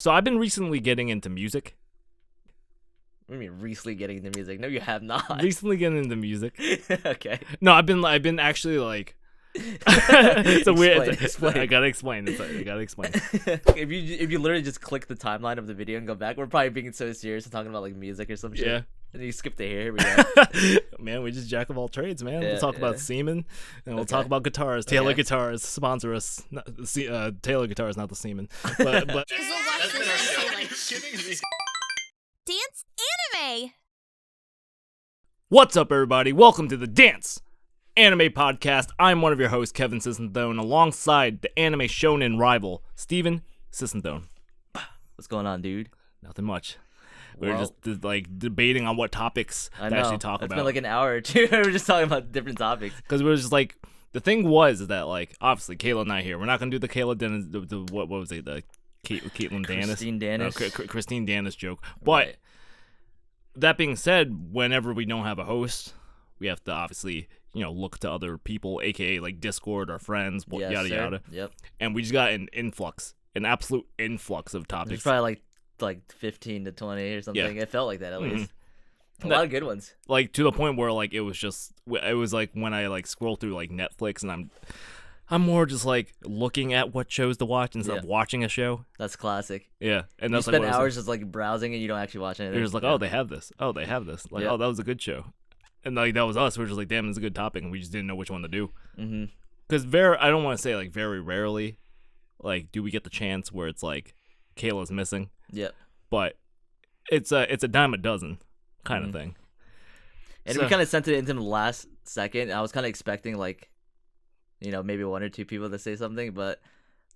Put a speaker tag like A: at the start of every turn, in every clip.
A: So I've been recently getting into music.
B: What do you mean recently getting into music? No, you have not.
A: Recently getting into music.
B: Okay.
A: No, I've been actually like. It's a weird.
B: Explain.
A: I gotta explain. I gotta explain.
B: If you literally just click the timeline of the video and go back, we're probably being so serious and talking about like music or some shit.
A: Yeah.
B: And you skip to here we go.
A: Man, we just jack of all trades, man.
B: Yeah,
A: We'll talk about
B: yeah.
A: semen, and we'll
B: Okay.
A: talk about guitars. Taylor
B: Okay.
A: Guitars sponsor us. Taylor Guitars, not the semen. But
C: Dance anime.
A: what's up, everybody? Welcome to the Dance Anime Podcast. I'm one of your hosts, Kevin Sissenthone, alongside the anime shonen rival, Steven Sissenthone.
B: What's going on, dude?
A: Nothing much. We were
B: Well-
A: just like debating on what topics
B: I
A: to
B: know.
A: actually talk
B: It's
A: about.
B: been like an hour or two. We were just talking about different topics.
A: Because we were just like, the thing was that, like, obviously, Kayla not here. We're not going to do the Kayla Dennis, what was it, the Caitlyn Danis?
B: Christine Danis.
A: Christine Danis joke. But,
B: Right.
A: that being said, whenever we don't have a host, we have to obviously, look to other people, aka, like, Discord, our friends,
B: Yes,
A: yada
B: sir.
A: yada.
B: Yep.
A: And we just got an absolute influx of
B: It's
A: topics.
B: probably like 15 to 20 or something.
A: Yeah.
B: It felt like that at
A: Mhm.
B: least. A lot of good ones.
A: Like, to the point where, like, it was like when I, like, scroll through, like, Netflix, and I'm more just, like, looking at what shows to watch instead of watching a show.
B: That's classic.
A: Yeah, and
B: You
A: that's
B: spend
A: like what I was
B: hours just like browsing and you don't actually watch anything.
A: You're just like, oh, they have this. Oh, they have this. Like,
B: Yeah.
A: oh, that was a good show. And like that was us. We were just like, damn, this is a good topic, and we just didn't know which one to do.
B: Mm-hmm.
A: Because I don't want to say like very rarely, like, do we get the chance where it's like Kayla's missing,
B: Yep.
A: but it's a dime a dozen kind of
B: Mhm.
A: thing.
B: And
A: So-
B: we kind of sent it into the last second. I was kind of expecting like, maybe one or two people to say something, but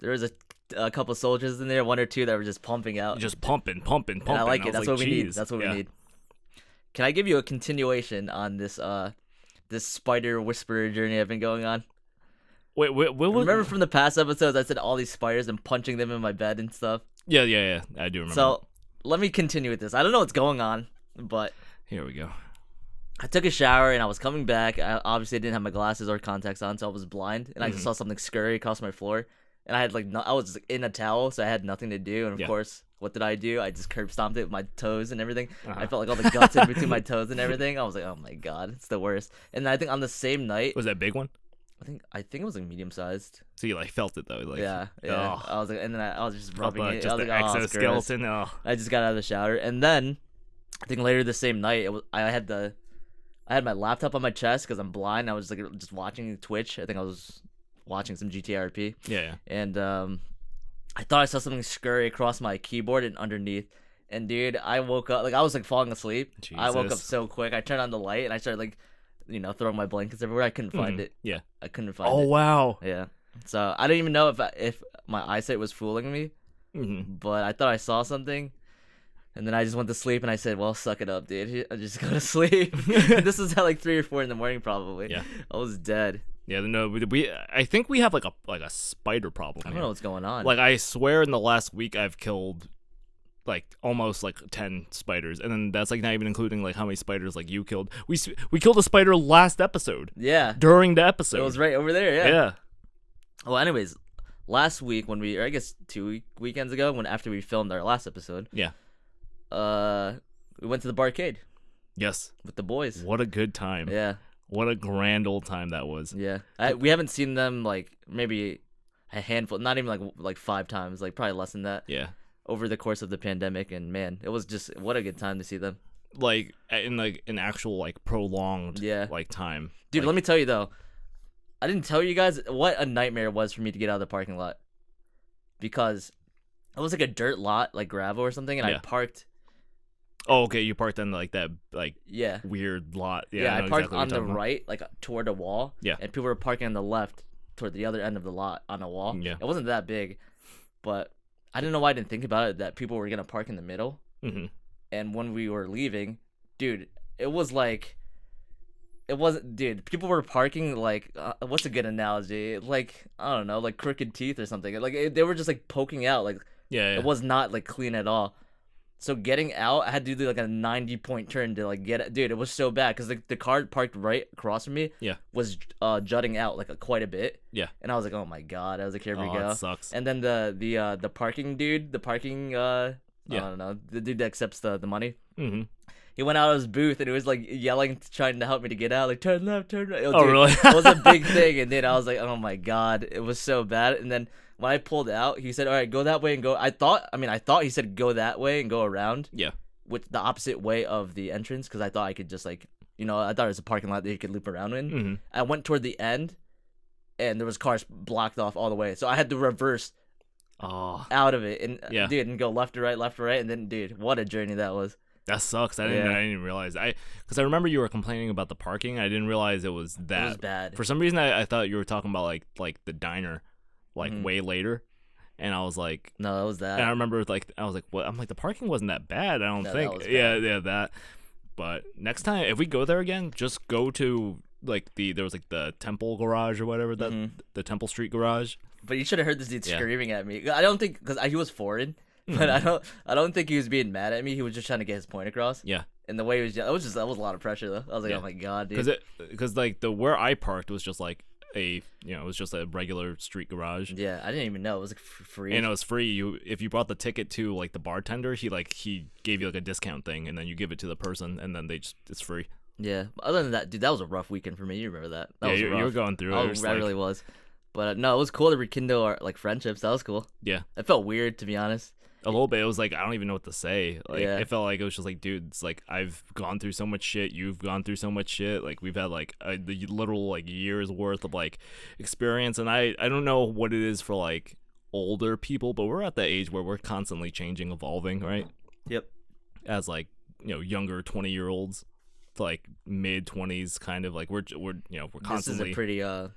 B: there was a couple soldiers in there, one or two that were just pumping out.
A: Just pumping.
B: And I like it.
A: was
B: That's what we need.
A: "Jeez."
B: That's what
A: Yeah.
B: we need. Can I give you a continuation on this this spider whisperer journey I've been going on?
A: Wait, what was?
B: Remember from the past episodes, I said all these spiders and punching them in my bed and stuff.
A: Yeah. I do remember.
B: So let me continue with this. I don't know what's going on, but
A: here we go.
B: I took a shower and I was coming back. I obviously didn't have my glasses or contacts on, so I was blind, and I just saw something scurry across my floor. And I had I was in a towel, so I had nothing to do. And of
A: Yeah.
B: course, what did I do? I just curb stomped it with my toes and everything.
A: Uh-huh.
B: I felt like all the guts in between my toes and everything. I was like, oh my god, it's the worst. And I think on the same night,
A: Was that a big one?
B: I think it was like medium sized.
A: So you like felt it though, like
B: Yeah.
A: Oh,
B: I was like, and then I was just
A: felt
B: rubbing it.
A: just
B: I was
A: the
B: like, oh, it's gross.
A: exoskeleton. Oh,
B: I just got out of the shower, and then I think later the same night, I had my laptop on my chest because I'm blind. I was like just watching Twitch. I think I was watching some GTRP,
A: yeah.
B: and I thought I saw something scurry across my keyboard and underneath. And dude, I woke up like I was like falling asleep. I woke up
A: Jesus.
B: so quick. I turned on the light and I started like, throwing my blankets everywhere. I couldn't find it.
A: Yeah.
B: I couldn't find
A: Oh
B: it.
A: wow.
B: Yeah. So I didn't even know if my eyesight was fooling me,
A: Mm-hmm.
B: but I thought I saw something. And then I just went to sleep, and I said, "Well, suck it up, dude. I just go to sleep." This was at like 3 or 4 in the morning, probably.
A: Yeah.
B: I was dead.
A: Yeah, no, I think we have like a spider problem.
B: I don't
A: here.
B: know what's going on.
A: Like, I swear in the last week I've killed like almost like 10 spiders, and then that's like not even including like how many spiders like you killed. We killed a spider last episode
B: Yeah,
A: during the episode.
B: it was right over there. Yeah.
A: Yeah.
B: Well, anyways, last week or I guess 2 weekends ago, after we filmed our last episode,
A: Yeah.
B: we went to the barcade
A: Yes.
B: with the boys.
A: What a good time.
B: Yeah,
A: What a grand old time that was.
B: yeah. We haven't seen them like maybe a handful, not even like 5 times, like probably less than that
A: Yeah.
B: over the course of the pandemic. And man, it was just what a good time to see them.
A: Like in like an actual like prolonged like time.
B: Dude,
A: Like,
B: let me tell you though, I didn't tell you guys what a nightmare it was for me to get out of the parking lot, because it was like a dirt lot, like gravel or something, and
A: Yeah.
B: I parked.
A: Oh, okay. You parked on like that like
B: Yeah,
A: weird lot. Yeah.
B: yeah.
A: I
B: I
A: know
B: parked
A: exactly what
B: on
A: you're
B: the
A: talking about.
B: right, like toward a wall.
A: Yeah.
B: And people were parking on the left, toward the other end of the lot on a wall.
A: Yeah.
B: It wasn't that big, but I didn't know why I didn't think about it, that people were gonna park in the middle.
A: Mm-hmm.
B: And when we were leaving, dude, it wasn't, dude, people were parking like, what's a good analogy? Like, I don't know, like crooked teeth or something. Like, they were just like poking out. Like,
A: Yeah.
B: it was not like clean at all. So getting out, I had to do like a 90-point turn to like get it. Dude, it was so bad because the car parked right across from me.
A: Yeah.
B: Was jutting out like quite a bit.
A: Yeah.
B: And I was like, oh my god. I was like, here we go.
A: That sucks.
B: And then the parking dude, I don't know, the dude that accepts the money.
A: Mm-hmm.
B: He went out of his booth and he was like yelling, trying to help me to get out, like turn left, turn right.
A: Oh, really?
B: It was a big thing, and then I was like, oh my god, it was so bad. And then when I pulled out, he said, all right, go that way and go. I thought he said go that way and go around.
A: Yeah.
B: With the opposite way of the entrance, because I thought I could just like, I thought it was a parking lot that you could loop around in.
A: Mm-hmm.
B: I went toward the end, and there was cars blocked off all the way, so I had to reverse out of it and dude, and go left to right, and then dude, what a journey that was.
A: That sucks. I didn't realize. Because I remember you were complaining about the parking. I didn't realize it was that.
B: It was bad.
A: For some reason, I thought you were talking about like the diner, like
B: Mm-hmm.
A: way later, and I was like,
B: no, it was that.
A: and I remember I was like, what? I'm like, the parking wasn't that bad. I don't
B: No,
A: think.
B: that was
A: Yeah, that. But next time, if we go there again, just go to like there was like the Temple garage or whatever the Temple Street garage.
B: But you should have heard this dude screaming at me. I don't think because he was foreign. But I don't think he was being mad at me. He was just trying to get his point across.
A: Yeah.
B: And the way he was, that was a lot of pressure though. I was like, oh my god, dude.
A: Because like where I parked was just like it was just a regular street garage.
B: Yeah, I didn't even know it was like free.
A: And it was free. If you brought the ticket to like the bartender, he gave you like a discount thing, and then you give it to the person, and then it's free.
B: Yeah. Other than that, dude, that was a rough weekend for me. You remember that? That was
A: you
B: rough.
A: were going through it.
B: I really was. But no, it was cool to rekindle our like friendships. That was cool.
A: Yeah.
B: It felt weird to be honest.
A: A little bit. It was like I don't even know what to say. Like
B: Yeah.
A: It felt like it was just like, dude, it's like I've gone through so much shit. You've gone through so much shit. Like we've had like the literal like years worth of like experience, and I don't know what it is for like older people, but we're at that age where we're constantly changing, evolving, right?
B: Yep.
A: As like younger 20-year-olds, to like mid 20s, kind of like we're constantly.
B: This is a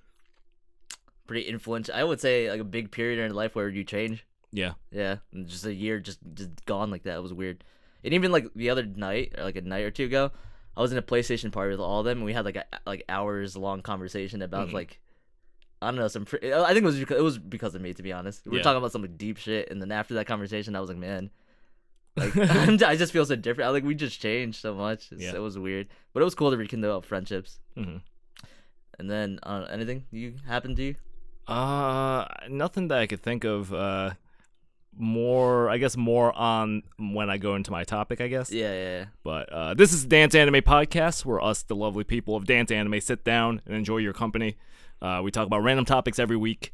B: pretty influential. I would say like a big period in life where you change.
A: Yeah.
B: Yeah, and just a year just gone like that. It was weird. And even like the other night, or like a night or two ago, I was in a PlayStation party with all of them, and we had like hours long conversation about like I don't know I think it was because of me, to be honest. We were talking about some like, deep shit, and then after that conversation, I was like, man, like I just feel so different. We just changed so much. It was weird, but it was cool to rekindle friendships.
A: Mm-hmm.
B: And then anything happened to you?
A: Nothing that I could think of. More on when I go into my topic, I guess.
B: Yeah.
A: But this is Dance Anime Podcast, where us, the lovely people of Dance Anime, sit down and enjoy your company. We talk about random topics every week,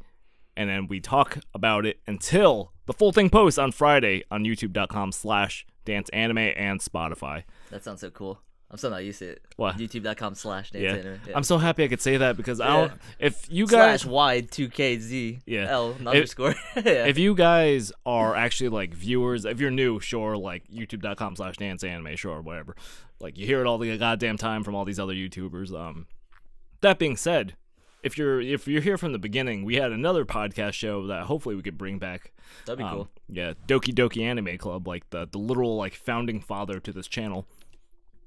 A: and then we talk about it until the full thing posts on Friday on youtube.com/danceanime and Spotify.
B: That sounds so cool. I'm still not used to it.
A: What?
B: youtube.com/danceanime.
A: Yeah. I'm so happy I could say that because I don't. If you guys
B: /Y2KZ L underscore.
A: If you guys are actually like viewers, if you're new, sure, like youtube.com/danceanime, sure, whatever. Like you hear it all the goddamn time from all these other YouTubers. That being said, if you're here from the beginning, we had another podcast show that hopefully we could bring back.
B: That'd be cool.
A: Yeah, Doki Doki Anime Club, like the literal like founding father to this channel.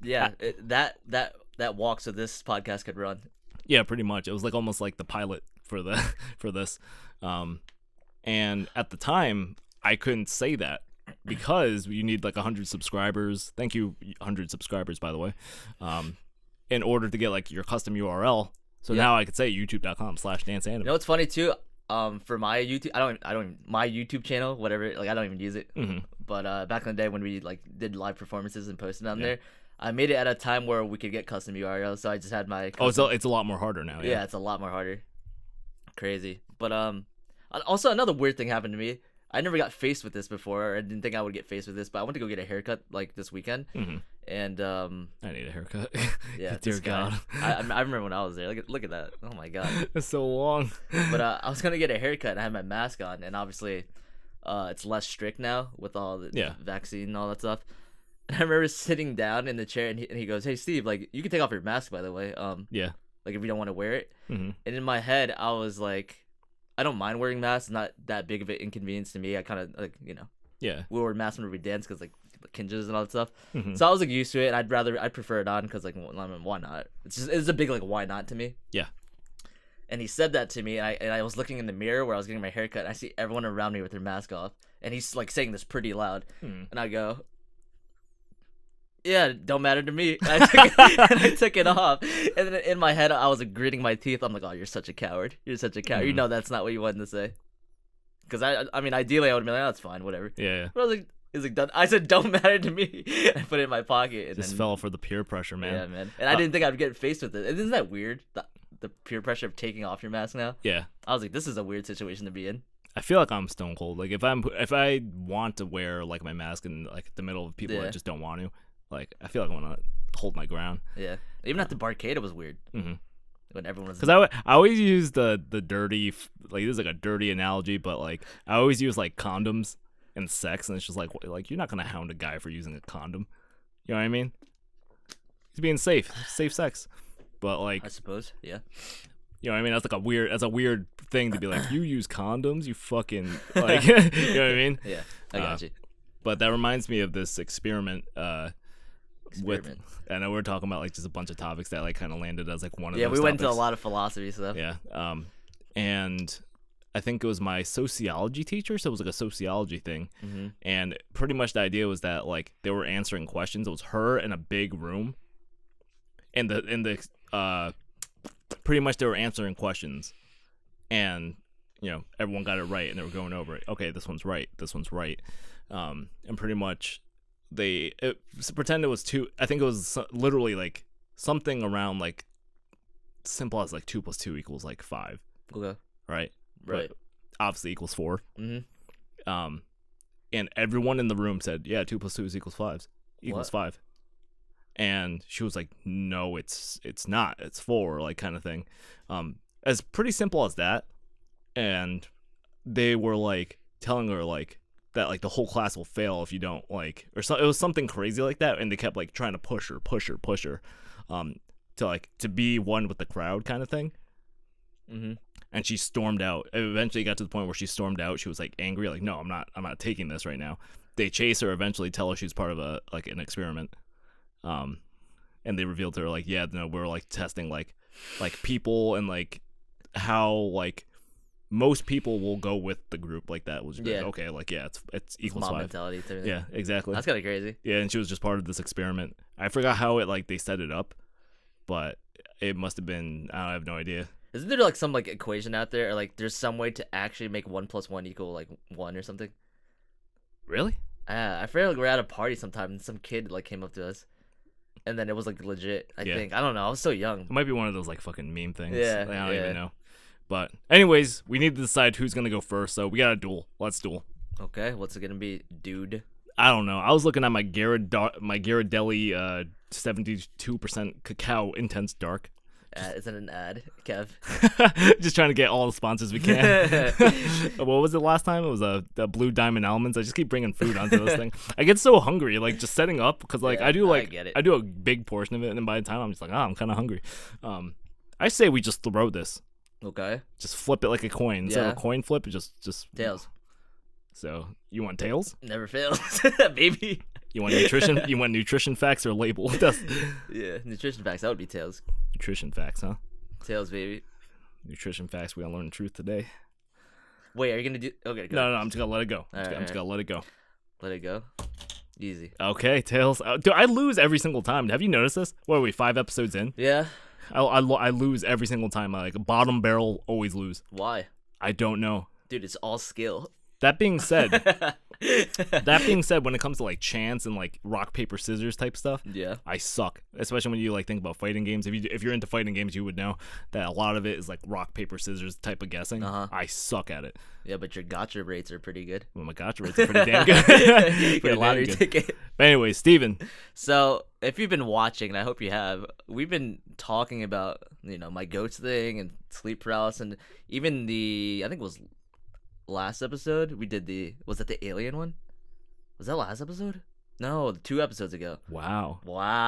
B: Yeah, that walk so this podcast could run.
A: Yeah, pretty much. It was like almost like the pilot for this. And at the time, I couldn't say that because you need like 100 subscribers. Thank you, 100 subscribers, by the way. In order to get like your custom URL. So now I could say youtube.com/danceanime.
B: You know what's funny too? For my YouTube, I don't my YouTube channel, whatever. Like I don't even use it.
A: Mm-hmm.
B: But back in the day when we like did live performances and posted on there. I made it at a time where we could get custom URLs, so I just had my.
A: Custom... Oh, it's a lot more harder now.
B: Yeah, it's a lot more harder. Crazy, but also another weird thing happened to me. I never got faced with this before. I didn't think I would get faced with this, but I went to go get a haircut like this weekend, and
A: I need a haircut.
B: Yeah,
A: dear God.
B: I remember when I was there. Look at that. Oh my God,
A: it's so long.
B: But I was gonna get a haircut, and I had my mask on, and obviously, it's less strict now with all the vaccine and all that stuff. I remember sitting down in the chair, and he goes, "Hey, Steve, like you can take off your mask, by the way. Like if you don't want to wear it."
A: Mm-hmm.
B: And in my head, I was like, I don't mind wearing masks. It's not that big of an inconvenience to me. I kind of like, we wore masks when we dance because like kinges and all that stuff.
A: Mm-hmm.
B: So I was like used to it, and I'd prefer it on because like, why not? It's a big like why not to me.
A: Yeah.
B: And he said that to me, and I was looking in the mirror where I was getting my haircut, and I see everyone around me with their mask off, and he's like saying this pretty loud, and I go. Yeah, don't matter to me. I took it off, and then in my head, I was like, gritting my teeth. I'm like, "Oh, you're such a coward. You're such a coward. You know that's not what you wanted to say." Because I mean, ideally, I would have been like, "Oh, that's fine, whatever."
A: Yeah.
B: But I was like, "Is like done?" I said, "Don't matter to me." I put it in my pocket, and
A: Just
B: then
A: fell for the peer pressure, man.
B: yeah, man. And I didn't think I'd get faced with it. Isn't that weird? The peer pressure of taking off your mask now.
A: Yeah.
B: I was like, this is a weird situation to be in.
A: I feel like I'm stone cold. Like if I want to wear like my mask in like the middle of people that just don't want to, like I feel like I want to hold my ground.
B: Yeah. Even at the barcade, it was weird.
A: Mm-hmm.
B: When everyone was.
A: Because I always use the dirty, like this is like a dirty analogy, but like I always use like condoms and sex, and it's just like you're not gonna hound a guy for using a condom. You know what I mean? He's being safe sex. But like
B: I suppose, yeah.
A: You know what I mean? That's a weird thing to be like, you use condoms, you fucking like you know what I mean?
B: Yeah, I got you.
A: But that reminds me of this experiment. With I know we're talking about like just a bunch of topics that like kind of landed as like one of those
B: we went
A: topics.
B: into a lot of philosophy stuff.
A: Yeah. And I think it was my sociology teacher, so it was like a sociology thing.
B: Mm-hmm.
A: And pretty much the idea was that like they were answering questions. It was her in a big room. And pretty much they were answering questions, and you know everyone got it right, and they were going over it. Okay, this one's right. This one's right. And pretty much pretend it was two. I think it was literally like something around like simple as like 2 + 2 = like 5.
B: Okay.
A: Right.
B: Right.
A: But obviously equals 4.
B: Mm-hmm.
A: And everyone in the room said, "Yeah, 2 + 2 = 5. Equals 5." And she was like, "No, it's not. It's 4," like kind of thing. As pretty simple as that. And they were like telling her like that like the whole class will fail if you don't like, or so it was something crazy like that. And they kept like trying to push her, to be one with the crowd kind of thing.
B: Mm-hmm.
A: And she stormed out. It eventually got to the point where she stormed out. She was like angry, like, "No, I'm not taking this right now." They chase her, eventually tell her she's part of an experiment. And they revealed to her like, "Yeah, no, we're like testing like people and like how like most people will go with the group like that." Was like, okay, like yeah, it's equals 5.
B: Mentality to it.
A: Yeah, exactly.
B: That's kind of crazy.
A: Yeah, and she was just part of this experiment. I forgot how it like they set it up, but it must have been, I have no idea.
B: Isn't there like some like equation out there, or like there's some way to actually make 1 + 1 = like 1 or something?
A: Really?
B: I feel like we're at a party sometime and some kid like came up to us. And then it was like legit. I think I don't know. I was so young.
A: It might be one of those like fucking meme things.
B: Yeah,
A: Like, I don't even know. But anyways, we need to decide who's gonna go first. So we got a duel. Let's duel.
B: Okay, what's it gonna be, dude?
A: I don't know. I was looking at my Ghirardelli 72% cacao intense dark.
B: Is it an ad, Kev?
A: Just trying to get all the sponsors we can. What was it last time? It was the Blue Diamond Almonds. I just keep bringing food onto this thing. I get so hungry, like just setting up, because like I do a big portion of it, and then by the time I'm just like, I'm kind of hungry. I say we just throw this.
B: Okay.
A: Just flip it like a coin. Instead of a coin flip, just
B: tails.
A: So you want tails?
B: Never fails, baby.
A: You want nutrition? You want nutrition facts or label?
B: Yeah, nutrition facts. That would be tails.
A: Nutrition facts, huh?
B: Tails, baby.
A: Nutrition facts. We gonna learn the truth today.
B: Wait, are you gonna do? Okay. Go.
A: No. I'm just gonna let it go. I'm just gonna let it go.
B: Let it go. Easy.
A: Okay, tails. Dude, I lose every single time. Have you noticed this? What are we, 5 episodes in?
B: Yeah.
A: I lose every single time. Like bottom barrel, always lose.
B: Why?
A: I don't know.
B: Dude, it's all skill.
A: That being said, when it comes to like chance and like rock paper scissors type stuff,
B: yeah,
A: I suck. Especially when you like think about fighting games. If you're into fighting games, you would know that a lot of it is like rock paper scissors type of guessing. I suck at it.
B: Yeah, but your gotcha rates are pretty good.
A: Well, my gotcha rates are pretty damn good.
B: You get a lottery ticket.
A: But anyway, Steven.
B: So if you've been watching, and I hope you have, we've been talking about my goats thing and sleep paralysis, and even I think it was last episode we did was that the alien one? Was that last episode? No, 2 episodes ago.
A: Wow.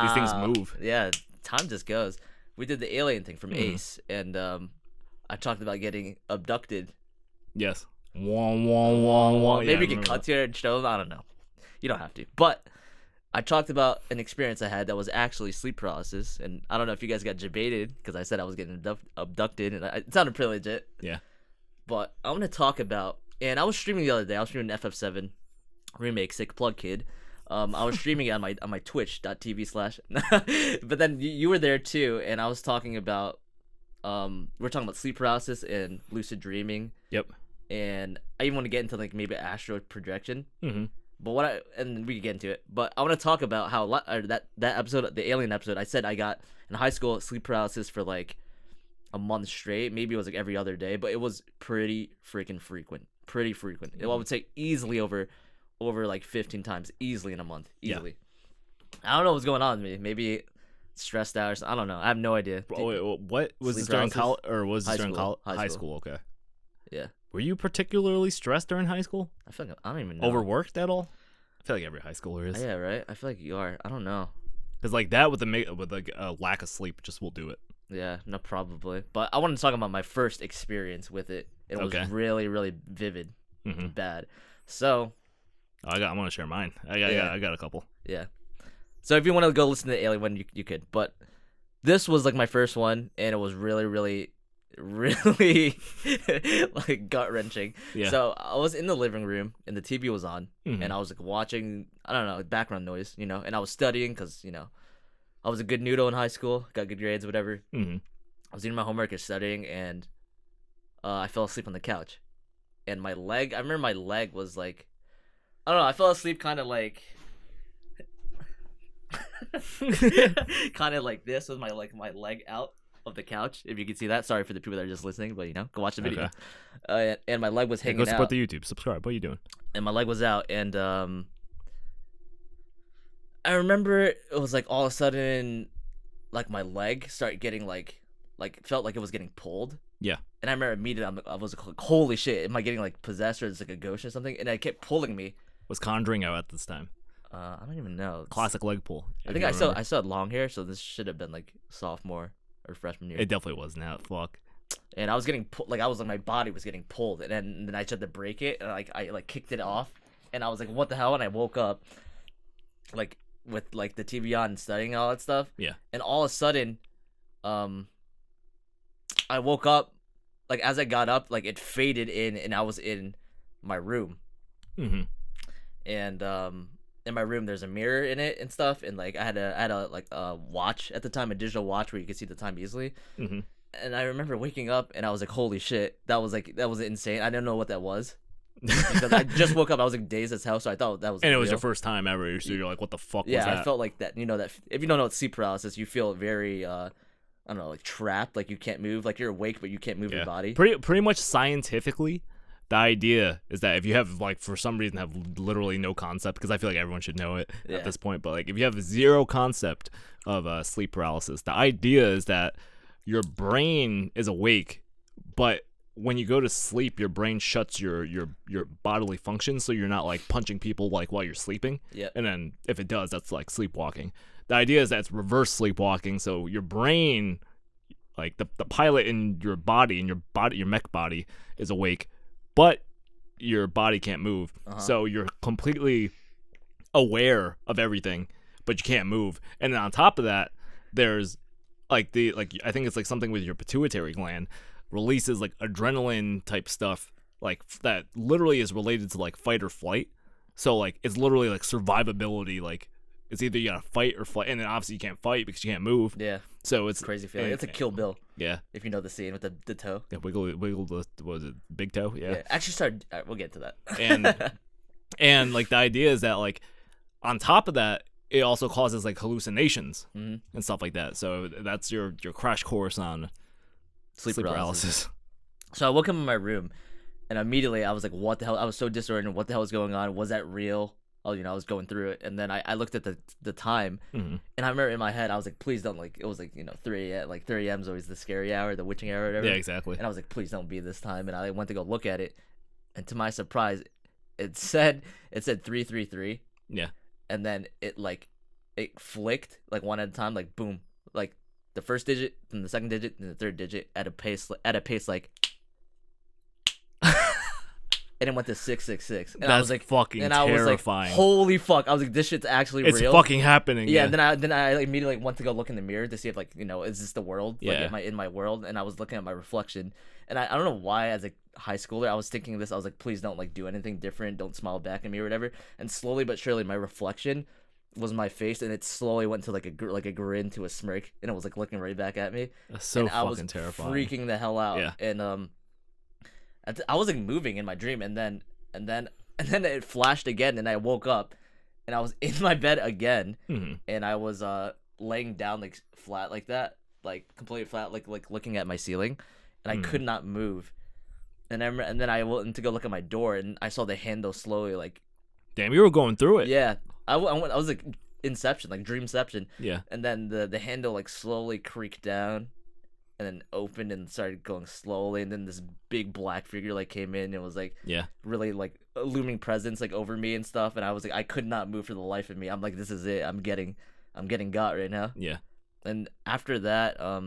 B: These
A: things move.
B: Yeah, time just goes. We did the alien thing from Ace, and I talked about getting abducted.
A: Yes. Wah.
B: Maybe we can cut here and show them. I don't know. You don't have to. But I talked about an experience I had that was actually sleep paralysis, and I don't know if you guys got debated because I said I was getting abducted, and it sounded pretty legit.
A: Yeah.
B: But I'm going to talk about, and I was streaming the other day. I was streaming Ep.5 remake, Sick Plug Kid. I was streaming it on my twitch.tv/. But then you were there too, and I was talking about we're talking about sleep paralysis and lucid dreaming.
A: Yep.
B: And I even want to get into like maybe astral projection.
A: Mm-hmm.
B: But and we can get into it. But I want to talk about how that episode, the alien episode, I said I got in high school sleep paralysis for like a month straight. Maybe it was like every other day, but it was pretty freaking frequent. Pretty frequent. I would say easily over like 15 times easily in a month. Easily. Yeah. I don't know what's going on with me. Maybe stressed out or something. I don't know. I have no idea.
A: Wait, what was this during college or was this during high school? Okay.
B: Yeah.
A: Were you particularly stressed during high school?
B: I feel like I don't even know.
A: Overworked at all? I feel like every high schooler is.
B: Yeah, right. I feel like you are. I don't know.
A: Because like that with like a lack of sleep just will do it.
B: Yeah, no, probably. But I want to talk about my first experience with it. It was really, really vivid, bad. So,
A: I want to share mine. I got a couple.
B: Yeah. So if you want to go listen to the alien one, you could. But this was like my first one, and it was really, really, really like gut wrenching.
A: Yeah.
B: So I was in the living room, and the TV was on, and I was like watching, I don't know, background noise, and I was studying because I was a good noodle in high school, got good grades, whatever. I was doing my homework and studying, and I fell asleep on the couch. And I remember my leg was like, I don't know, I fell asleep kind of like, kind of like this with my leg out of the couch. If you can see that, sorry for the people that are just listening, but go watch the video. Okay. And my leg was hanging out.
A: Go support the YouTube. Subscribe. What are you doing?
B: And my leg was out, and I remember it was like all of a sudden, like my leg started getting like felt like it was getting pulled.
A: Yeah.
B: And I remember immediately I was like, holy shit, am I getting like possessed or it's like a ghost or something? And it kept pulling me.
A: Was Conjuring out at this time?
B: I don't even know.
A: Classic leg pull.
B: I think I still had long hair, so this should have been like sophomore or freshman year.
A: It definitely was now. Fuck.
B: And I was getting my body was getting pulled, and then I tried to break it, and I kicked it off, and I was like, what the hell? And I woke up, like with like the TV on and studying and all that stuff.
A: Yeah.
B: And all of a sudden, I woke up, like as I got up, like it faded in, and I was in my room. And in my room there's a mirror in it and stuff, and like I had a watch at the time, a digital watch where you could see the time easily. And I remember waking up and I was like, holy shit, that was insane. I didn't know what that was because I just woke up. I was like dazed as hell, so I thought that was
A: and
B: real.
A: It was your first time ever, so you're like, what the fuck was that?
B: I felt like that. That if you don't know what sleep paralysis, you feel very I don't know, like trapped, like you can't move, like you're awake but you can't move your body.
A: Pretty much scientifically, the idea is that if you have, like, for some reason have literally no concept, because I feel like everyone should know it at this point, but like if you have zero concept of sleep paralysis, the idea is that your brain is awake, but when you go to sleep, your brain shuts your bodily functions, so you're not like punching people like while you're sleeping.
B: Yeah. And
A: then if it does, that's like sleepwalking. The idea is that it's reverse sleepwalking, so your brain, like the pilot in your body, your mech body is awake, but your body can't move. So you're completely aware of everything, but you can't move. And then on top of that, there's I think it's like something with your pituitary gland releases like adrenaline type stuff, like that literally is related to like fight or flight. So like it's literally like survivability, like it's either you gotta fight or flight, and then obviously you can't fight because you can't move.
B: Yeah.
A: So it's
B: crazy feeling. It's a Kill Bill.
A: Yeah.
B: If you know the scene with the toe.
A: Yeah, wiggle the, was it big toe? Yeah.
B: Actually, we'll get to that.
A: and like the idea is that like on top of that, it also causes like hallucinations and stuff like that. So that's your crash course on sleep paralysis.
B: So I woke up in my room, and immediately I was like, what the hell? I was so disoriented. What the hell was going on? Was that real? Oh, I was going through it. And then I looked at the time, and I remember in my head, I was like, please don't, like, it was like, 3 a.m. Like 3 a.m. is always the scary hour, the witching hour or whatever.
A: Yeah, exactly.
B: And I was like, please don't be this time. And I went to go look at it, and to my surprise, it said 333.
A: Yeah.
B: And then it flicked like one at a time, like boom, like the first digit, then the second digit, and the third digit at a pace like, and it went to 666. And
A: that's
B: I was like,
A: fucking
B: and
A: terrifying.
B: I was like, holy fuck! I was like, this shit's actually
A: it's
B: real.
A: It's fucking happening.
B: Yeah. And then I immediately went to go look in the mirror to see if is this the world?
A: Yeah.
B: Like, am I in my world? And I was looking at my reflection, And I don't know why, as a high schooler, I was thinking this. I was like, please don't like do anything different. Don't smile back at me or whatever. And slowly but surely, my reflection was my face, and it slowly went to like a grin to a smirk, and it was like looking right back at me.
A: That's so
B: and I
A: fucking
B: was
A: terrifying.
B: freaking the hell out.
A: Yeah.
B: And I was like moving in my dream, and then it flashed again, and I woke up, and I was in my bed again, and I was laying down like flat like that, like completely flat, like looking at my ceiling, and I could not move. And then I went to go look at my door, and I saw the handle slowly like.
A: Damn, you were going through it.
B: Yeah, I was like Inception, like Dreamception.
A: Yeah.
B: And then the handle like slowly creaked down, and then opened and started going slowly, and then this big black figure like came in and was like really like a looming presence like over me and stuff, and I was like I could not move for the life of me. I'm like, this is it. I'm getting got right now.
A: Yeah.
B: And after that, I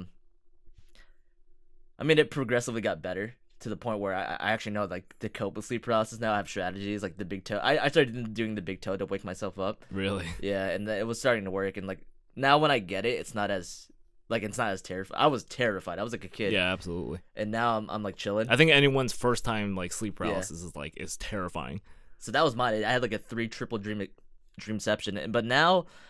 B: mean, it progressively got better to the point where I actually know like to cope with sleep paralysis now. I have strategies like the big toe. I started doing the big toe to wake myself up.
A: Really?
B: Yeah, and it was starting to work. And like now when I get it, it's not as terrifying. I was terrified. I was like a kid.
A: Yeah, absolutely.
B: And now I'm like chilling.
A: I think anyone's first time like sleep paralysis is terrifying.
B: So that was mine. I had like a 3 triple dreamception. But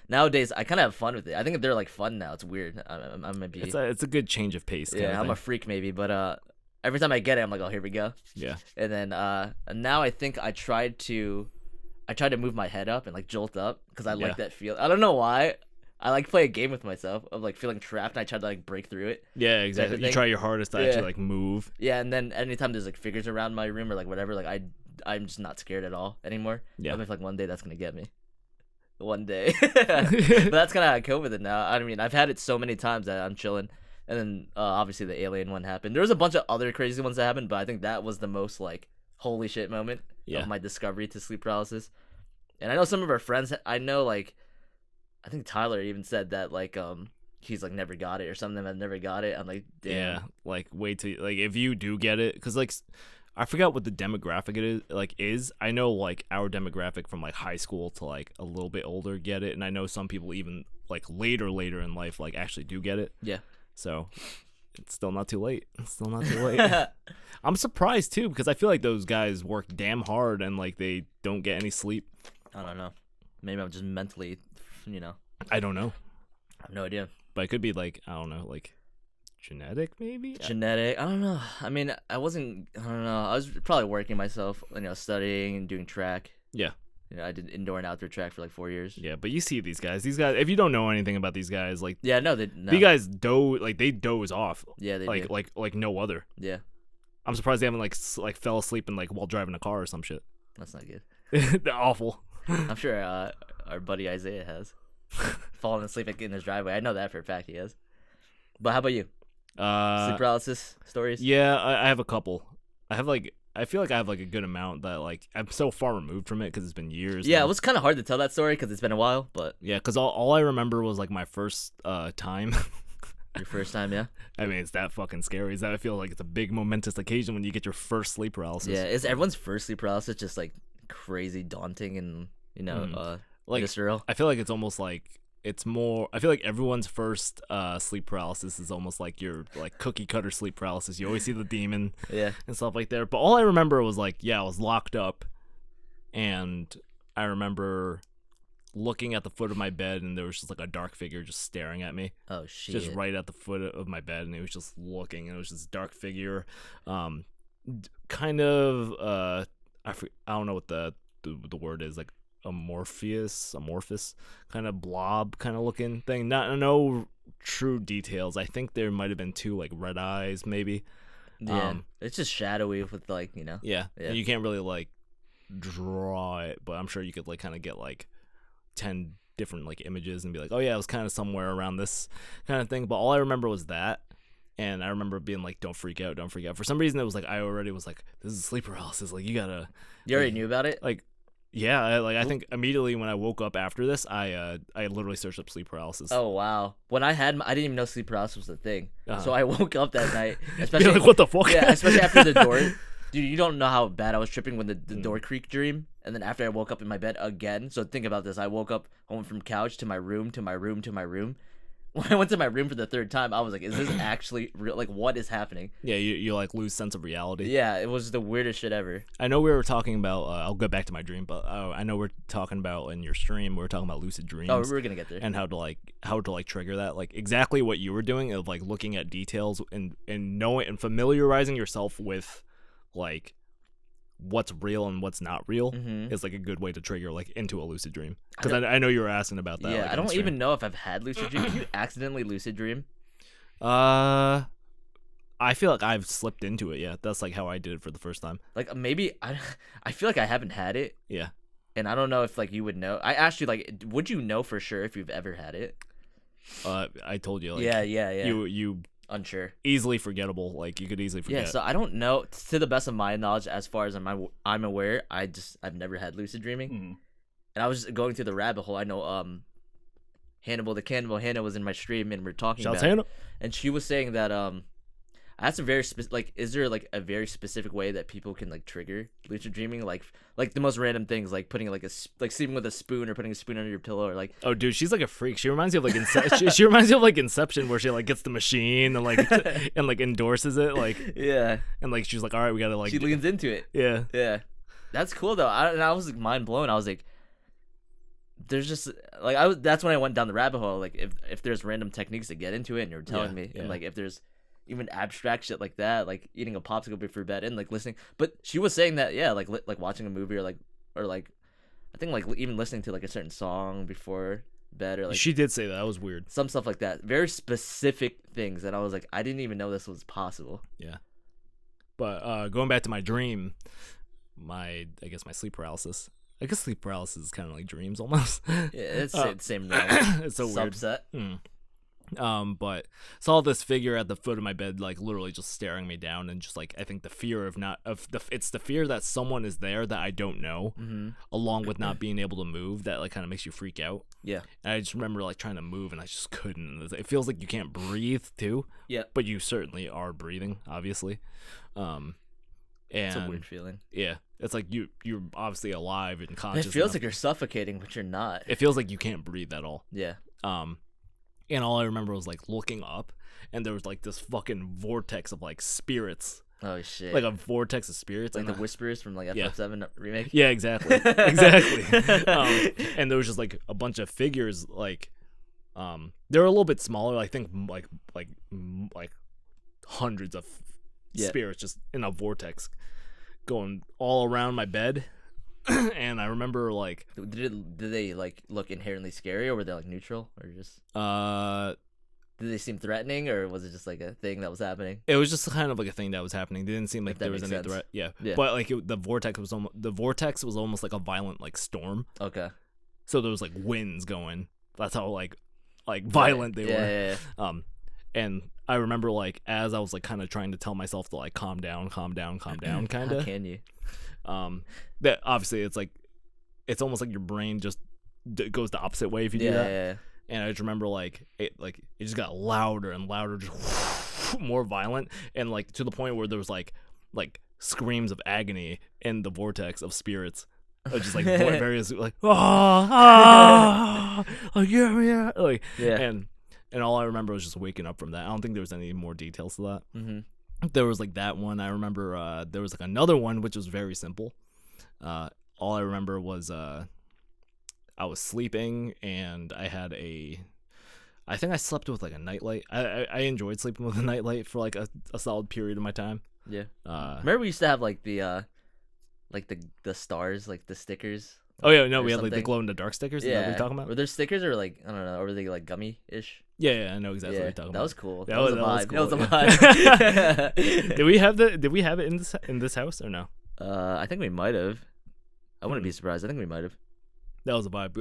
B: nowadays I kind of have fun with it. I think they're like fun now. It's weird. I might be.
A: It's a good change of pace.
B: Yeah, I'm a freak maybe, but every time I get it, I'm like, oh, here we go.
A: Yeah.
B: And then and now I think I tried to move my head up and like jolt up because I like that feel. I don't know why. I like play a game with myself of like feeling trapped, and I try to like break through it.
A: Yeah, exactly. You try your hardest to actually like move.
B: Yeah, and then anytime there's like figures around my room or like whatever, like I'm just not scared at all anymore.
A: Yeah.
B: I feel like one day that's gonna get me. One day. But that's kind of how I cope with it now. I mean, I've had it so many times that I'm chilling. And then obviously the alien one happened. There was a bunch of other crazy ones that happened, but I think that was the most like holy shit moment of my discovery to sleep paralysis. And I know some of our friends. I know like, I think Tyler even said that like he's like never got it or something. I've never got it. I'm like, damn.
A: Yeah, like wait till like if you do get it, because like I forgot what the demographic it is. I know like our demographic from like high school to like a little bit older get it, and I know some people even like later in life like actually do get it.
B: Yeah.
A: So it's still not too late. I'm surprised too, because I feel like those guys work damn hard and like they don't get any sleep.
B: I don't know. Maybe I'm just mentally,
A: I don't know.
B: I have no idea.
A: But it could be like, I don't know, like genetic maybe?
B: Genetic. I don't know. I mean, I don't know. I was probably working myself, studying and doing track.
A: Yeah.
B: I did indoor and outdoor track for like 4 years.
A: Yeah, but you see these guys. These guys, if you don't know anything about these guys, like these guys they doze off.
B: Yeah, they
A: like
B: do.
A: like no other.
B: Yeah,
A: I'm surprised they haven't like fell asleep and like while driving a car or some shit.
B: that's not good.
A: They're awful.
B: I'm sure our buddy Isaiah has fallen asleep in his driveway. I know that for a fact he has. But how about you? Sleep paralysis stories?
A: Yeah, I have a couple. I feel like I have like a good amount that like I'm so far removed from it because it's been years.
B: Yeah, it was kind of hard to tell that story because it's been a while, but
A: yeah, because all I remember was like my first time.
B: Your first time, yeah.
A: I mean, it's that fucking scary. Is that I feel like it's a big momentous occasion when you get your first sleep paralysis.
B: Yeah, is everyone's first sleep paralysis just like crazy daunting and
A: like
B: visceral?
A: I feel like it's almost like it's more. I feel like everyone's first sleep paralysis is almost like your like cookie cutter sleep paralysis. You always see the demon,
B: yeah,
A: and stuff like that. But all I remember was like, I was locked up, and I remember looking at the foot of my bed, and there was just like a dark figure just staring at me.
B: Oh shit!
A: Just right at the foot of my bed, and it was just looking, and it was this dark figure, kind of I don't know what the word is, like amorphous kind of blob kind of looking thing. No true details. I think there might have been 2 like red eyes maybe.
B: Yeah, it's just shadowy with like
A: yeah. You can't really like draw it, but I'm sure you could like kind of get like 10 different like images and be like, oh yeah, it was kind of somewhere around this kind of thing. But all I remember was that, and I remember being like, don't freak out. For some reason it was like I already was like, this is sleep paralysis, like you
B: already knew about it.
A: Like yeah, I think immediately when I woke up after this, I literally searched up sleep paralysis.
B: Oh wow! When I didn't even know sleep paralysis was a thing.
A: Uh-huh.
B: So I woke up that night, especially
A: like, what the fuck?
B: Yeah, especially after the door. Dude, you don't know how bad I was tripping when the door creak dream, and then after I woke up in my bed again. So think about this: I woke up, I went from couch to my room to my room to my room, when I went to my room for the third time, I was like, is this actually real? Like, what is happening?
A: Yeah, you like lose sense of reality.
B: Yeah, it was the weirdest shit ever.
A: I know we were talking about. I'll go back to my dream, but I know we're talking about in your stream. We were talking about lucid dreams.
B: Oh, we're gonna get there.
A: And how to like trigger that, like exactly what you were doing of like looking at details and knowing and familiarizing yourself with like what's real and what's not real is like a good way to trigger like into a lucid dream. Because I know you were asking about that.
B: Yeah,
A: like,
B: I don't even know if I've had lucid dream. Did you accidentally lucid dream?
A: I feel like I've slipped into it. Yeah, that's like how I did it for the first time.
B: Like maybe I feel like I haven't had it.
A: Yeah.
B: And I don't know if like you would know. I asked you like, would you know for sure if you've ever had it?
A: I told you. Like,
B: yeah.
A: You
B: unsure.
A: Easily forgettable. Like you could easily forget.
B: Yeah. So I don't know. To the best of my knowledge, as far as I'm aware, I've never had lucid dreaming. And I was just going through the rabbit hole. I know Hannibal the Cannibal Hannah was in my stream and we're talking
A: Shouts
B: about
A: Hannah.
B: And she was saying that that's a very like is there like a very specific way that people can like trigger lucid dreaming, like the most random things, like putting like sleeping with a spoon or putting a spoon under your pillow, or like,
A: oh dude, she's like a freak. She reminds you of like she reminds you of like Inception, where she like gets the machine and like and like endorses it, like,
B: yeah,
A: and like she's like, all right, we gotta like,
B: she leans into it.
A: Yeah,
B: that's cool though. I was like mind blown. I was like, there's just like that's when I went down the rabbit hole, like if there's random techniques to get into it, and you're telling me, and like if there's even abstract shit like that, like eating a popsicle before bed and like listening. But she was saying that, yeah, like watching a movie or like I think like even listening to like a certain song before bed, or like
A: she did say that was weird.
B: Some stuff like that, very specific things that I was like, I didn't even know this was possible.
A: Yeah. But going back to my dream, I guess my sleep paralysis. I guess sleep paralysis is kind of like dreams almost.
B: Yeah, it's the same realm.
A: It's so weird.
B: Subset.
A: But saw this figure at the foot of my bed, like literally just staring me down, and just like I think the fear it's the fear that someone is there that I don't know, along with not being able to move, that like kind of makes you freak out.
B: Yeah.
A: And I just remember like trying to move and I just couldn't. It feels like you can't breathe too.
B: Yeah.
A: But you certainly are breathing, obviously. And
B: it's a weird feeling.
A: Yeah, it's like you're obviously alive and conscious.
B: It feels like you're suffocating, but you're not.
A: It feels like you can't breathe at all.
B: Yeah.
A: And all I remember was like looking up, and there was like this fucking vortex of like spirits.
B: Oh shit!
A: Like a vortex of spirits,
B: like the Whisperers from like Ep.5 remake.
A: Yeah, exactly, exactly. And there was just like a bunch of figures, like, they were a little bit smaller. I think like hundreds of spirits just in a vortex, going all around my bed. And I remember like,
B: did they like look inherently scary, or were they like neutral, or just did they seem threatening, or was it just like a thing that was happening?
A: It was just kind of like a thing that was happening. It didn't seem like there was any threat. Yeah. But like the vortex was almost like a violent like storm.
B: Okay.
A: So there was like winds going. That's how like violent they were.
B: Yeah.
A: And I remember like as I was like kind of trying to tell myself to like calm down kind of.
B: How can you?
A: That obviously it's almost like your brain just goes the opposite way if you do that.
B: Yeah.
A: And I just remember like it just got louder and louder, just more violent, and like to the point where there was like screams of agony in the vortex of spirits, just like various like yeah, like, and all I remember was just waking up from that. I don't think there was any more details to that. There was like that one. I remember there was like another one which was very simple. All I remember was I was sleeping and I think I slept with like a nightlight. I enjoyed sleeping with a nightlight for like a solid period of my time.
B: Yeah. Remember we used to have like the stars, like the stickers.
A: Oh yeah, no, we had like the glow in the dark stickers.
B: Yeah.
A: Is that what you're talking about?
B: Were there stickers or like I don't know, or were they like gummy-ish?
A: Yeah, I know exactly what you're talking about.
B: That was cool.
A: That was a vibe.
B: Cool. That was a
A: vibe. Did we have it in this house or no?
B: I think we might have. I wouldn't be surprised. I think we might have.
A: That was a vibe.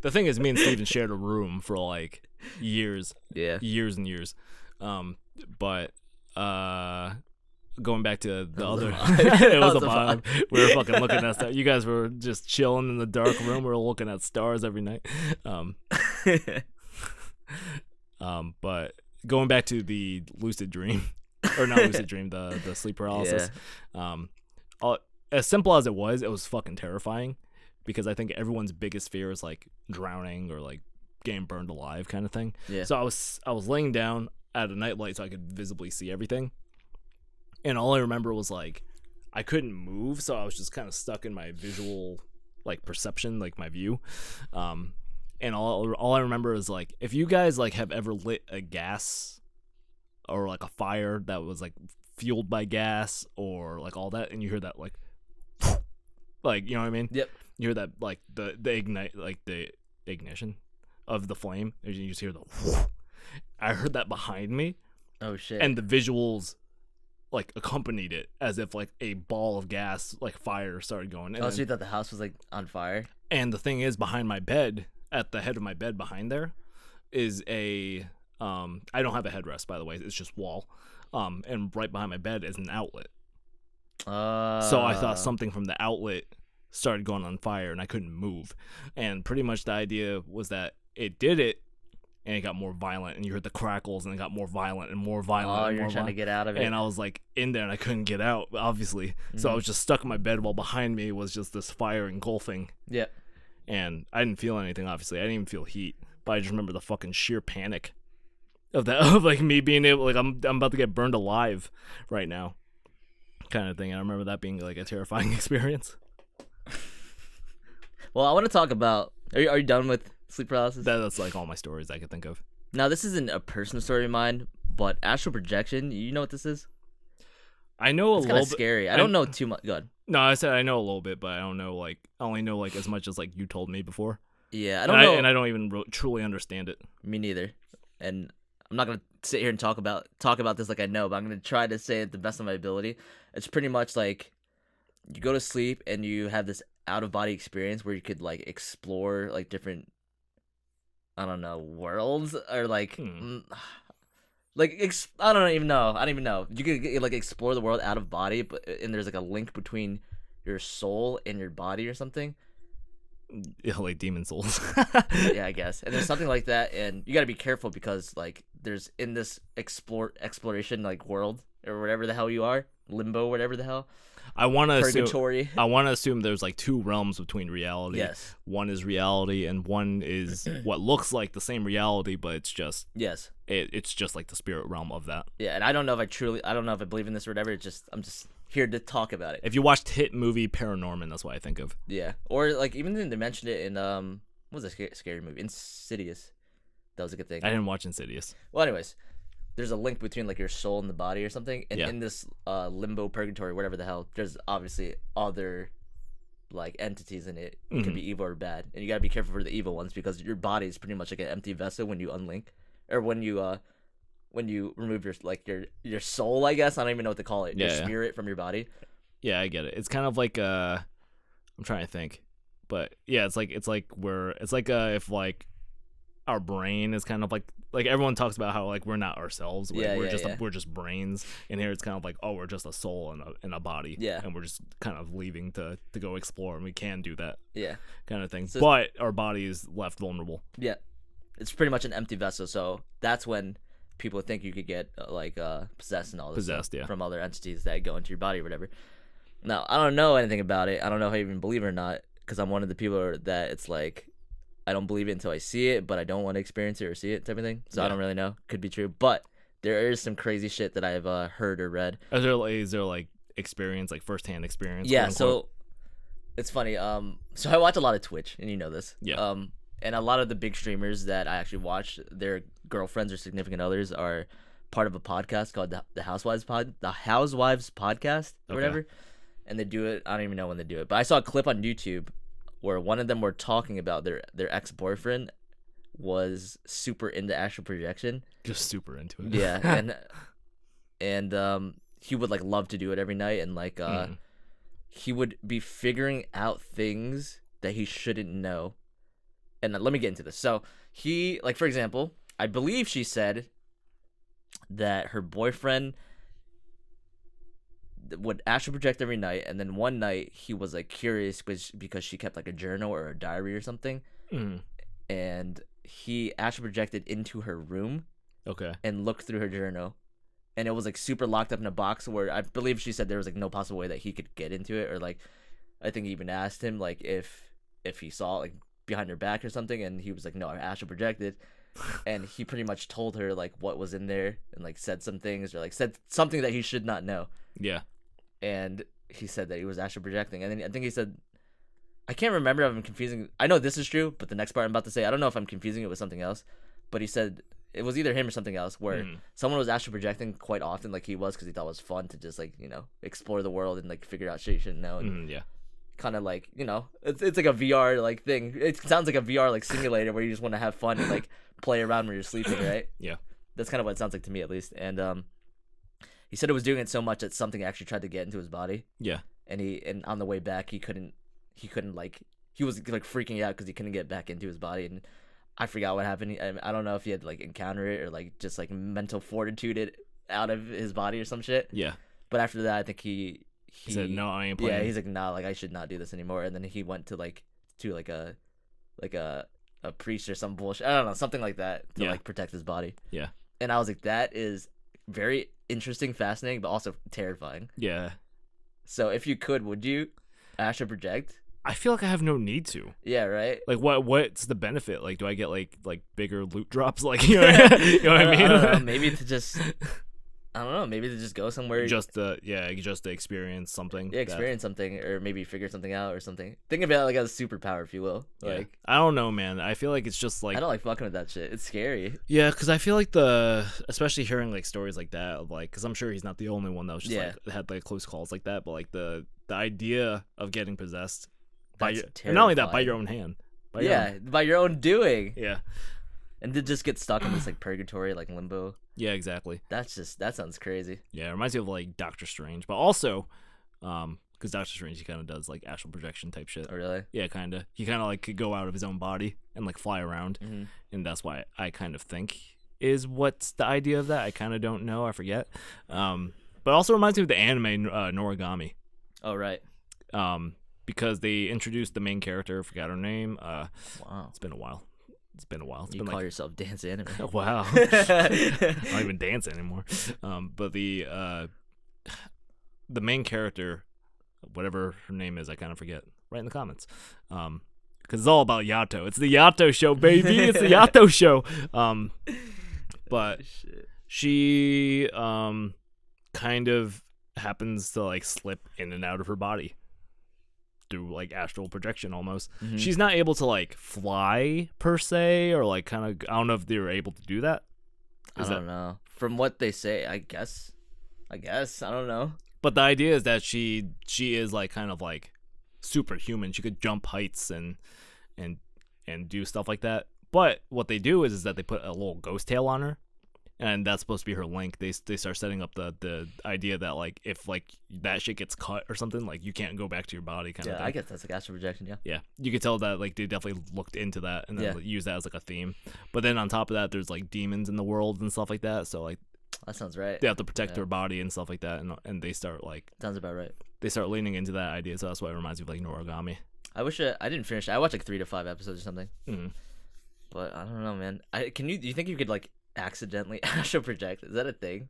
A: The thing is, me and Steven shared a room for like years.
B: Yeah.
A: Years and years. But going back to the other, it was a vibe. We were fucking looking at stars. You guys were just chilling in the dark room. We were looking at stars every night. But going back to the lucid dream, or not lucid dream, the sleep paralysis. As simple as it was fucking terrifying, because I think everyone's biggest fear is like drowning or like getting burned alive kind of thing.
B: Yeah.
A: So I was laying down at a nightlight so I could visibly see everything, and all I remember was like I couldn't move, so I was just kind of stuck in my visual like perception, like my view. And all I remember is like if you guys like have ever lit a gas or like a fire that was like fueled by gas or like all that, and you hear that like you know what I mean?
B: Yep.
A: You hear that like the ignite, like the ignition of the flame, and you just hear the I heard that behind me,
B: Oh shit.
A: and the visuals like accompanied it as if like a ball of gas like fire started going. And,
B: so you thought the house was like on fire?
A: and the thing is, behind my bed, at the head of my bed behind there is a I don't have a headrest, by the way, it's just wall. And right behind my bed is an outlet. So I thought something from the outlet started going on fire and I couldn't move. And pretty much the idea was that it did it and it got more violent, and you heard the crackles and it got more violent and more violent.
B: Oh,
A: and
B: you're
A: more
B: trying to
A: violent.
B: get out of it.
A: And I was like in there and I couldn't get out, obviously. So I was just stuck in my bed while behind me was just this fire engulfing.
B: Yeah.
A: And I didn't feel anything, obviously. I didn't even feel heat. But I just remember the fucking sheer panic of that, of like me being able, like I'm about to get burned alive right now, kind of thing. And I remember that being like a terrifying experience.
B: Well, I want to talk about. Are you done with sleep paralysis?
A: That's like all my stories I could think of.
B: Now, this isn't a personal story of mine, but astral projection. You know what this is?
A: I know
B: It's
A: a
B: kind
A: little
B: of
A: bit.
B: scary. I don't know too much. Good.
A: No, I said I know a little bit, but I don't know like I only know like as much as like you told me before.
B: Yeah, I
A: And
B: don't know.
A: and I don't even truly understand it.
B: Me neither. And I'm not gonna sit here and talk about this like I know, but I'm gonna try to say it the best of my ability. It's pretty much like you go to sleep and you have this out of body experience where you could like explore like different, I don't know, worlds or like I don't even know. You could like explore the world out of body, but and there's like a link between your soul and your body or something.
A: Yeah, like Demon Souls.
B: Yeah, I guess. And there's something like that, and you got to be careful because like there's in this exploration like world or whatever the hell you are, limbo, whatever the hell,
A: I want to
B: purgatory.
A: I want to assume there's like two realms between reality.
B: Yes.
A: One is reality, and one is what looks like the same reality, but it's just
B: Yes.
A: it's just like the spirit realm of that.
B: Yeah, and I don't know if I believe in this or whatever. It's just I'm just here to talk about it.
A: If you watched hit movie Paranorman, that's what I think of.
B: Yeah, or like even then they mentioned it in what was a scary movie? Insidious. That was a good thing.
A: I didn't watch Insidious.
B: Well, anyways, there's a link between like your soul and the body or something, and
A: Yeah.
B: in this limbo, purgatory, whatever the hell, there's obviously other like entities in it. It could be evil or bad, and you gotta be careful for the evil ones because your body is pretty much like an empty vessel when you unlink, or when you remove your soul. I guess I don't even know what to call it. Your
A: Yeah.
B: spirit from your body.
A: Yeah, I get it. It's kind of like I'm trying to think, but yeah, it's like if like our brain is kind of like everyone talks about how like we're not ourselves.
B: Yeah,
A: we're
B: yeah,
A: just
B: yeah.
A: we're just brains, and here it's kind of like, oh, we're just a soul and a body.
B: Yeah.
A: and we're just kind of leaving to go explore, and we can do that
B: Yeah,
A: kind of thing.
B: So-
A: But our body is left vulnerable.
B: yeah. It's pretty much an empty vessel, so that's when people think you could get possessed and all this
A: Possessed,
B: stuff
A: yeah.
B: from other entities that go into your body or whatever. Now, I don't know anything about it. I don't know if I even believe it or not, because I'm one of the people that it's like I don't believe it until I see it, but I don't want to experience it or see it type of thing. So I
A: Yeah.
B: don't really know. Could be true, but there is some crazy shit that I've heard or read.
A: Is there like experience, like firsthand experience?
B: Yeah,
A: quote unquote?
B: so it's funny. So I watch a lot of Twitch, and you know this.
A: Yeah.
B: And a lot of the big streamers that I actually watch, their girlfriends or significant others are part of a podcast called the Housewives Podcast or
A: Okay.
B: whatever. And they do it. I don't even know when they do it, but I saw a clip on YouTube where one of them were talking about their ex-boyfriend was super into astral projection.
A: Just super into it.
B: Yeah, and he would like love to do it every night, and like he would be figuring out things that he shouldn't know. And let me get into this. So he, like, for example, I believe she said that her boyfriend would astral project every night, and then one night he was like curious because she kept like a journal or a diary or something, and he astral projected into her room
A: Okay.
B: and looked through her journal, and it was like super locked up in a box where I believe she said there was like no possible way that he could get into it, or like I think he even asked him like if he saw it, like behind her back or something, and he was like, no, I astral projected. And he pretty much told her like what was in there and like said some things or like said something that he should not know.
A: Yeah.
B: And he said that he was astral projecting, and then I think he said, I can't remember if I'm confusing. I know this is true, but the next part I'm about to say, I don't know if I'm confusing it with something else. But he said it was either him or something else where someone was astral projecting quite often, like he was, because he thought it was fun to just like explore the world and like figure out shit you shouldn't know. And
A: Yeah.
B: kind of like it's like a VR like thing. It sounds like a VR like simulator where you just want to have fun and like play around when you're sleeping, right?
A: Yeah.
B: That's kind of what it sounds like to me, at least. And he said it was doing it so much that something actually tried to get into his body.
A: Yeah.
B: And on the way back he couldn't like, he was like freaking out because he couldn't get back into his body. And I forgot what happened. I don't know if he had to like encounter it or like just like mental fortitude it out of his body or some shit.
A: Yeah.
B: But after that, I think he
A: said, no, I ain't playing.
B: Yeah, he's like, nah, like I should not do this anymore. And then he went to a priest or some bullshit. I don't know, something like that to like protect his body.
A: Yeah.
B: And I was like, that is very interesting, fascinating, but also terrifying.
A: Yeah.
B: So if you could, would you astral project?
A: I feel like I have no need to.
B: Yeah, right.
A: Like, what's the benefit? Like, do I get like bigger loot drops? Like, you know what I mean?
B: I don't know, maybe to just, I don't know, maybe to just go somewhere.
A: Just to experience something.
B: Yeah, experience something, or maybe figure something out or something. Think of it like as a superpower, if you will.
A: Yeah.
B: Like,
A: I don't know, man. I feel like it's just like,
B: I don't like fucking with that shit. It's scary.
A: Yeah, because I feel like especially hearing like stories like that of like, because I'm sure he's not the only one that was just like had like close calls like that, but like the idea of getting possessed and not only that, by your own hand. By
B: your own doing.
A: Yeah.
B: And to just get stuck in this like purgatory, like limbo.
A: Yeah, exactly.
B: That sounds crazy.
A: Yeah, it reminds me of like Doctor Strange, but also, because Doctor Strange, he kind of does like astral projection type shit.
B: Oh, really?
A: Yeah, kind of. He kind of like could go out of his own body and like fly around, and that's why I kind of think is what's the idea of that. I kind of don't know. I forget. But also reminds me of the anime Noragami.
B: Oh, right.
A: Because they introduced the main character. I forgot her name.
B: Wow.
A: It's been a while. It's
B: you
A: been
B: call
A: like,
B: yourself Dance Anime.
A: Wow. I don't even dance anymore. But the main character, whatever her name is, I kind of forget. Write in the comments. Because it's all about Yato. It's the Yato show, baby. It's the Yato show. But she kind of happens to like slip in and out of her body through like astral projection almost. She's not able to like fly per se, or like kind of, I don't know if they were able to do that.
B: I don't know. From what they say, I guess. I don't know.
A: But the idea is that she is like kind of like superhuman. She could jump heights and do stuff like that. But what they do is that they put a little ghost tail on her, and that's supposed to be her link. They start setting up the idea that like if like that shit gets cut or something, like you can't go back to your body kind of thing.
B: Yeah, I guess that's like astral projection.
A: Yeah, you could tell that like they definitely looked into that and then use that as like a theme. But then on top of that, there's like demons in the world and stuff like that. So like
B: that sounds right.
A: They have to protect their body and stuff like that, and they start like
B: sounds about right.
A: They start leaning into that idea. So that's why it reminds me of like Noragami.
B: I wish I didn't finish it. I watched like 3 to 5 episodes or something. But I don't know, man. Do you think you could like accidentally astral project? Is that a thing?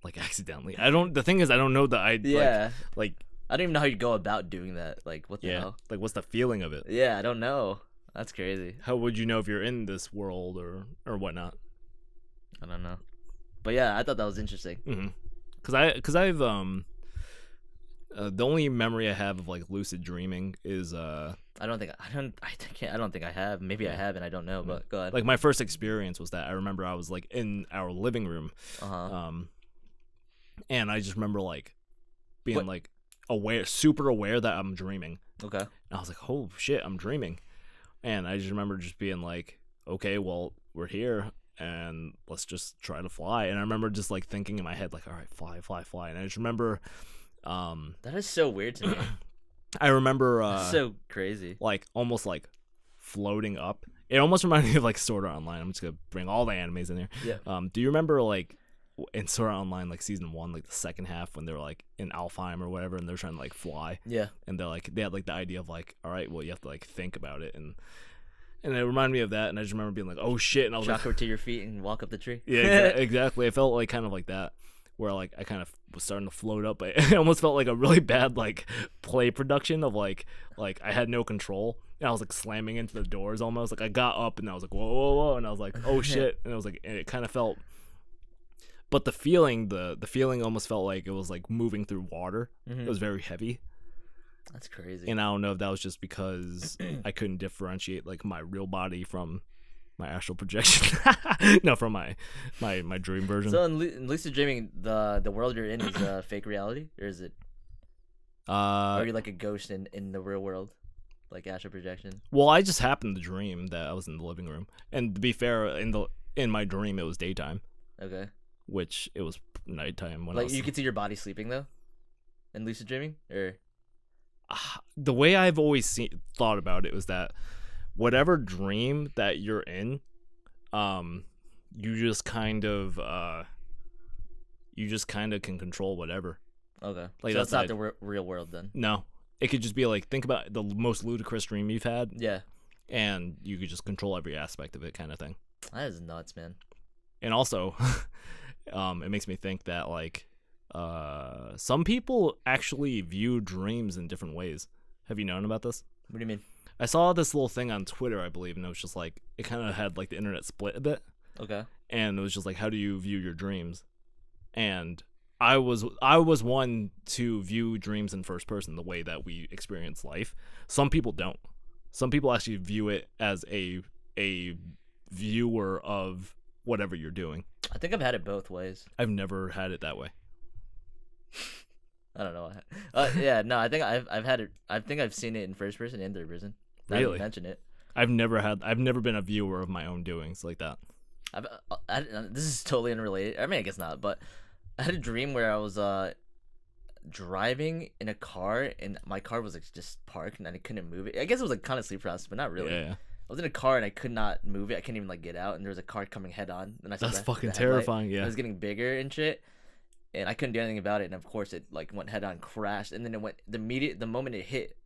A: Like accidentally? The thing is, I don't know the idea.
B: Yeah.
A: Like
B: I don't even know how you go about doing that. Like what the hell?
A: Like what's the feeling of it?
B: Yeah, I don't know. That's crazy.
A: How would you know if you're in this world or whatnot?
B: I don't know. But yeah, I thought that was interesting.
A: Because I've the only memory I have of like lucid dreaming is
B: I don't think I have. Maybe I have and I don't know, but go ahead.
A: Like my first experience was that I remember I was like in our living room. And I just remember like being like super aware that I'm dreaming.
B: Okay.
A: And I was like, "Oh shit, I'm dreaming." And I just remember just being like, "Okay, well, we're here and let's just try to fly." And I remember just like thinking in my head like, "All right, fly." And I just remember
B: that is so weird to me.
A: I remember
B: so crazy.
A: Like almost like floating up. It almost reminded me of like Sword Art Online. I'm just gonna bring all the animes in here.
B: Yeah.
A: Do you remember like in Sword Art Online, like season 1, like the second half when they were like in Alfheim or whatever, and they're trying to like fly?
B: Yeah.
A: And they had like the idea of like, all right, well you have to like think about it, and it reminded me of that, and I just remember being like, oh shit, and I was
B: chakra to your feet and walk up the tree.
A: Yeah, exactly. I felt like kind of like that. where like I kind of was starting to float up, but it almost felt like a really bad like play production of like I had no control, and I was like slamming into the doors almost. Like I got up and I was like whoa whoa whoa, and I was like oh shit, and I was like, and it kind of felt, but the feeling almost felt like it was like moving through water. It was very heavy.
B: That's crazy.
A: And I don't know if that was just because I couldn't differentiate like my real body from my astral projection. No, from my dream version.
B: So in lucid dreaming, the world you're in is a fake reality, or is it? Or are you like a ghost in the real world, like astral projection?
A: Well, I just happened to dream that I was in the living room, and to be fair, in my dream it was daytime,
B: Okay.
A: which it was nighttime when I
B: Like
A: was.
B: you could see your body sleeping though, in lucid dreaming, or
A: The way I've always thought about it was that whatever dream that you're in, you just kind of can control whatever.
B: okay.
A: Like
B: So that's not
A: like-
B: the real world then.
A: No, it could just be like, think about the most ludicrous dream you've had,
B: Yeah,
A: and you could just control every aspect of it, kind of thing.
B: that is nuts, man.
A: And also, it makes me think that like some people actually view dreams in different ways. Have you known about this?
B: What do you mean?
A: I saw this little thing on Twitter, I believe, and it was just like, it kind of had like the internet split a bit,
B: Okay.
A: and it was just like, how do you view your dreams? And I was one to view dreams in first person, the way that we experience life. Some people don't. Some people actually view it as a viewer of whatever you're doing.
B: I think I've had it both ways.
A: I've never had it that way.
B: I don't know. Yeah, no, I think I've had it. I think I've seen it in first person and third person. Now that you
A: Really?
B: mention it.
A: I've never been a viewer of my own doings like that.
B: This is totally unrelated. I mean, I guess not, but I had a dream where I was driving in a car and my car was like just parked and I couldn't move it. I guess it was like kind of sleep paralysis, but not really.
A: Yeah.
B: I was in a car and I could not move it. I couldn't even like get out, and there was a car coming head on. And I saw
A: That's
B: the
A: fucking
B: headlight.
A: terrifying.
B: It
A: Yeah.
B: was getting bigger and shit, and I couldn't do anything about it. And of course, it like went head on, crashed, and then it went the moment it hit,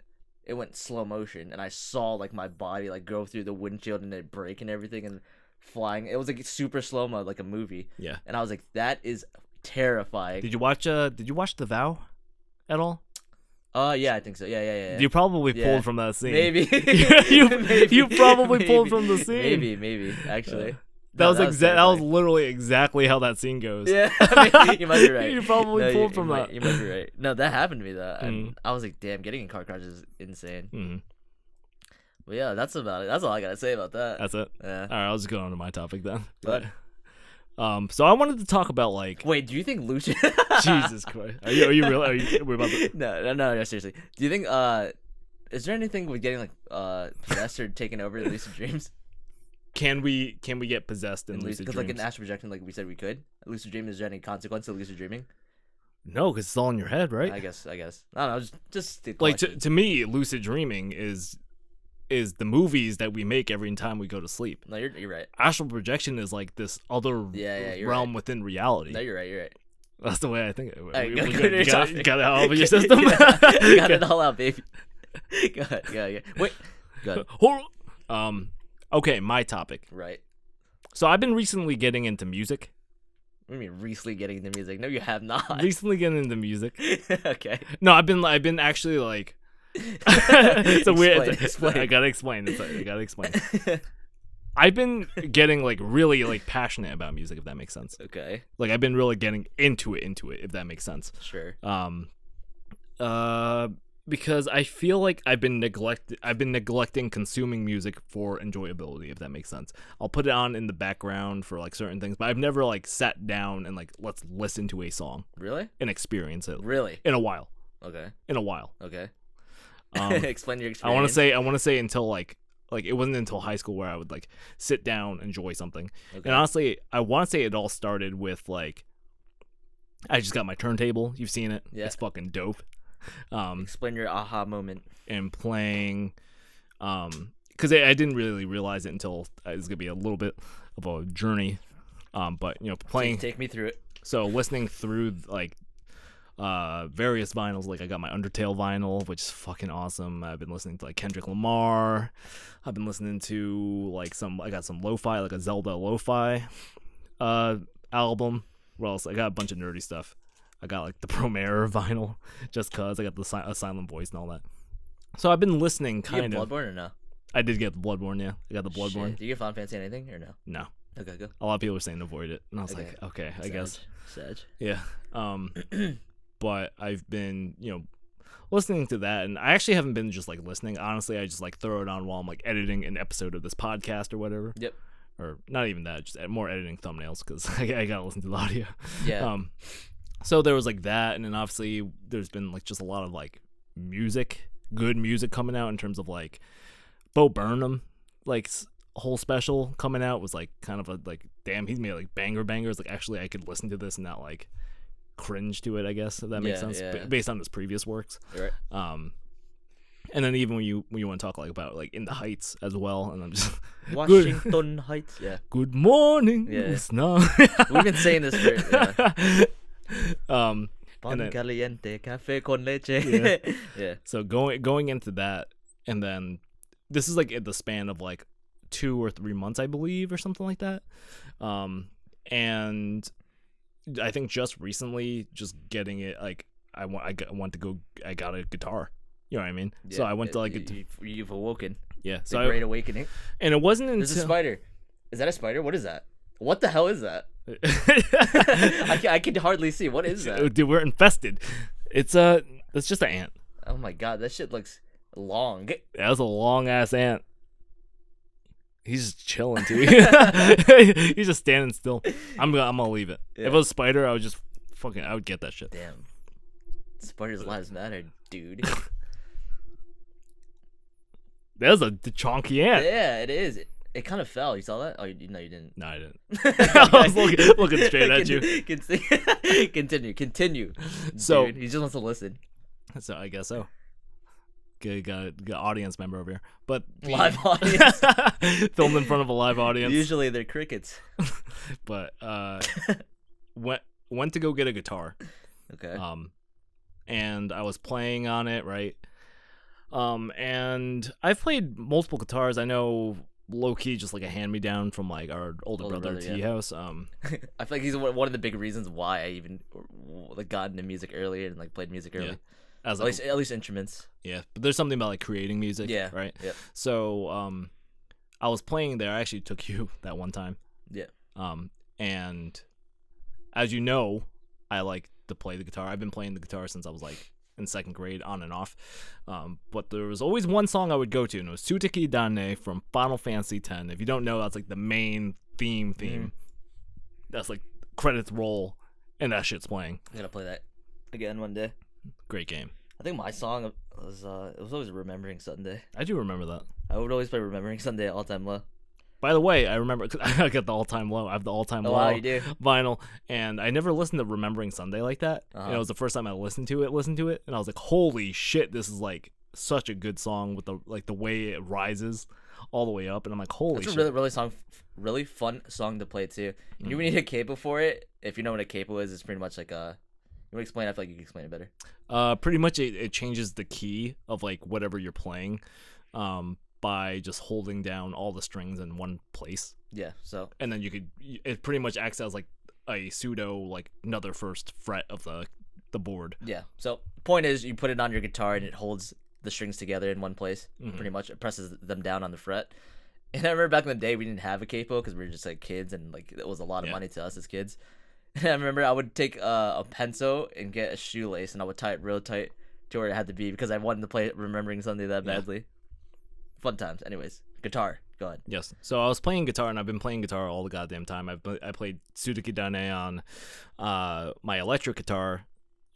B: it went slow motion, and I saw like my body like go through the windshield and it break and everything and flying. It was like super slow mo, like a movie.
A: Yeah.
B: And I was like, that is terrifying.
A: Did you watch The Vow at all?
B: Yeah, I think so. Yeah.
A: You probably
B: Yeah.
A: pulled from that scene.
B: Maybe.
A: you probably pulled from the scene.
B: Maybe. Actually,
A: That was
B: terrifying.
A: literally exactly how that scene goes.
B: Yeah, I mean, you might be right.
A: You probably
B: No,
A: pulled from that.
B: You might be right. No, that happened to me though. And
A: Mhm.
B: I was like, damn, getting in car crashes is insane.
A: Mhm.
B: But yeah, that's about it. That's all I gotta say about that.
A: That's it.
B: Yeah.
A: All right, I'll just go on to my topic then.
B: Go ahead.
A: So I wanted to talk about like
B: Wait, do you think Lucian?
A: Jesus Christ. Are you really? We're about to.
B: No, seriously. Do you think is there anything with getting like possessed or taken over in lucid dreams?
A: Can we get possessed in lucid
B: Because
A: dreams?
B: like in astral projection, like we said we could. Lucid dream, is there any consequence to lucid dreaming?
A: No, because it's all in your head, right?
B: I guess. I don't know. Just the
A: Like
B: question.
A: to me, lucid dreaming is the movies that we make every time we go to sleep.
B: No, you're right.
A: Astral projection is like this other
B: Yeah, you're
A: realm within reality.
B: No, you're right.
A: That's the way I think.
B: Alright,
A: We
B: go to
A: got,
B: your
A: you got
B: topic.
A: it all over your system.
B: Got it all out, baby. Go ahead. Wait. Good.
A: Okay, my topic.
B: Right.
A: So I've been recently getting into music.
B: What do you mean recently getting into music? No, you have not.
A: Recently getting into music.
B: Okay.
A: No, I've been actually like. It's a weird.
B: Explain.
A: I gotta explain. I gotta explain. I've been getting like really like passionate about music, if that makes sense.
B: Okay.
A: Like I've been really getting into it, if that makes sense.
B: Sure.
A: Because I feel like I've been neglecting consuming music for enjoyability, if that makes sense. I'll put it on in the background for like certain things, but I've never like sat down and like let's listen to a song
B: Really?
A: and experience it
B: Really?
A: in a while.
B: Okay.
A: Okay.
B: Explain your experience.
A: I want to say until like it wasn't until high school where I would like sit down, enjoy something.
B: Okay.
A: And honestly, I want to say it all started with like I just got my turntable. You've seen it.
B: Yeah.
A: It's fucking dope.
B: Explain your aha moment.
A: And playing because I didn't really realize it until it's gonna be a little bit of a journey, but you know, playing
B: Take me through it.
A: so listening through like various vinyls. Like I got my Undertale vinyl, which is fucking awesome. I've been listening to like Kendrick Lamar. I've been listening to like I got some lo-fi, like a Zelda lo-fi album. what else? I got a bunch of nerdy stuff. I got like the Promare vinyl, just cause I got the Silent Voice and all that. So I've been listening
B: Did you
A: kind
B: get
A: of.
B: Bloodborne or no?
A: I did get the Bloodborne, yeah. I got the Bloodborne.
B: Shit. Do you get Final Fantasy anything or no?
A: No.
B: Okay, go.
A: A lot of people were saying avoid it, and I was like, okay, I guess.
B: Sag.
A: Yeah. But I've been, listening to that, and I actually haven't been just like listening. Honestly, I just like throw it on while I'm like editing an episode of this podcast or whatever.
B: Yep.
A: Or not even that, just more editing thumbnails because I gotta listen to the audio.
B: Yeah.
A: So there was like that, and then obviously there's been like just a lot of like good music coming out in terms of like Bo Burnham, like whole special coming out was like kind of a like, damn, he's made like bangers. Like actually I could listen to this and not like cringe to it, I guess, if that makes sense. Based on his previous works.
B: You're right.
A: And then even when you want to talk like about like In the Heights as well, and I'm just
B: Washington Heights. Yeah.
A: Good morning.
B: Yeah.
A: No.
B: We've been saying this for
A: Pan
B: caliente, cafe con leche.
A: Yeah.
B: Yeah.
A: So going into that, and then this is like at the span of like 2 or 3 months, I believe, or something like that. And I think just recently, just getting it like I got a guitar. You know what I mean?
B: Yeah,
A: So I went to like
B: you've awoken.
A: Yeah.
B: The
A: So
B: Great Awakening.
A: and it wasn't until
B: There's a spider. Is that a spider? What is that? What the hell is that? I can hardly see. What is that?
A: Dude, we're infested. It's just an ant.
B: Oh my god, that shit looks long.
A: That was a long ass ant. He's just chilling too. He's just standing still. I'm gonna leave it.
B: Yeah.
A: If it was a spider, I would get that shit.
B: Damn. Spiders' lives matter, dude.
A: That was a chonky ant.
B: Yeah, it is. It kind of fell. You saw that? Oh, no, you didn't.
A: No, I didn't. I was looking straight at you.
B: Continue.
A: So
B: dude, he just wants to listen.
A: So I guess so. Got audience member over here, but
B: Live audience.
A: filmed in front of a live audience.
B: Usually they're crickets.
A: But went to go get a guitar.
B: Okay.
A: And I was playing on it, right? And I've played multiple guitars. I know low key just like a hand me down from like our older brother T House.
B: I feel like he's one of the big reasons why I even like got into music earlier and like played music early.
A: Yeah.
B: At least instruments.
A: Yeah, but there's something about like creating music.
B: Yeah.
A: Right.
B: Yeah.
A: So I was playing there. I actually took you that one time.
B: Yeah.
A: And as you know, I like to play the guitar. I've been playing the guitar since I was like in 2nd grade, on and off. But there was always one song I would go to, and it was Tsuteki Dane from Final Fantasy X. If you don't know, that's like the main theme. Mm-hmm. That's like credits roll, and that shit's playing.
B: I gotta play that again one day.
A: Great game.
B: I think my song was it was always Remembering Sunday.
A: I do remember that.
B: I would always play Remembering Sunday at All Time Low.
A: By the way, I remember I got the All Time Low. I have the All Time Low
B: wow, you do?
A: vinyl, and I never listened to Remembering Sunday like that. And it was the first time I listened to it, and I was like, "Holy shit, this is like such a good song with the way it rises all the way up." And I'm like, "Holy shit!"
B: It's a really fun song to play too. And you need a capo for it. If you know what a capo is, it's pretty much like a. You want to explain? I feel like you can explain it better.
A: Pretty much it changes the key of like whatever you're playing. By just holding down all the strings in one place.
B: Yeah, so.
A: And then it pretty much acts as like a pseudo, like another first fret of the board.
B: Yeah, so point is you put it on your guitar and it holds the strings together in one place.
A: Mm-hmm.
B: Pretty much it presses them down on the fret. And I remember back in the day we didn't have a capo because we were just like kids and like it was a lot of money to us as kids. And I remember I would take a pencil and get a shoelace and I would tie it real tight to where it had to be because I wanted to play Remembering Sunday that badly. Fun times. Anyways, guitar. Go ahead.
A: Yes. So I was playing guitar, and I've been playing guitar all the goddamn time. I played Tsuteki Dane on my electric guitar,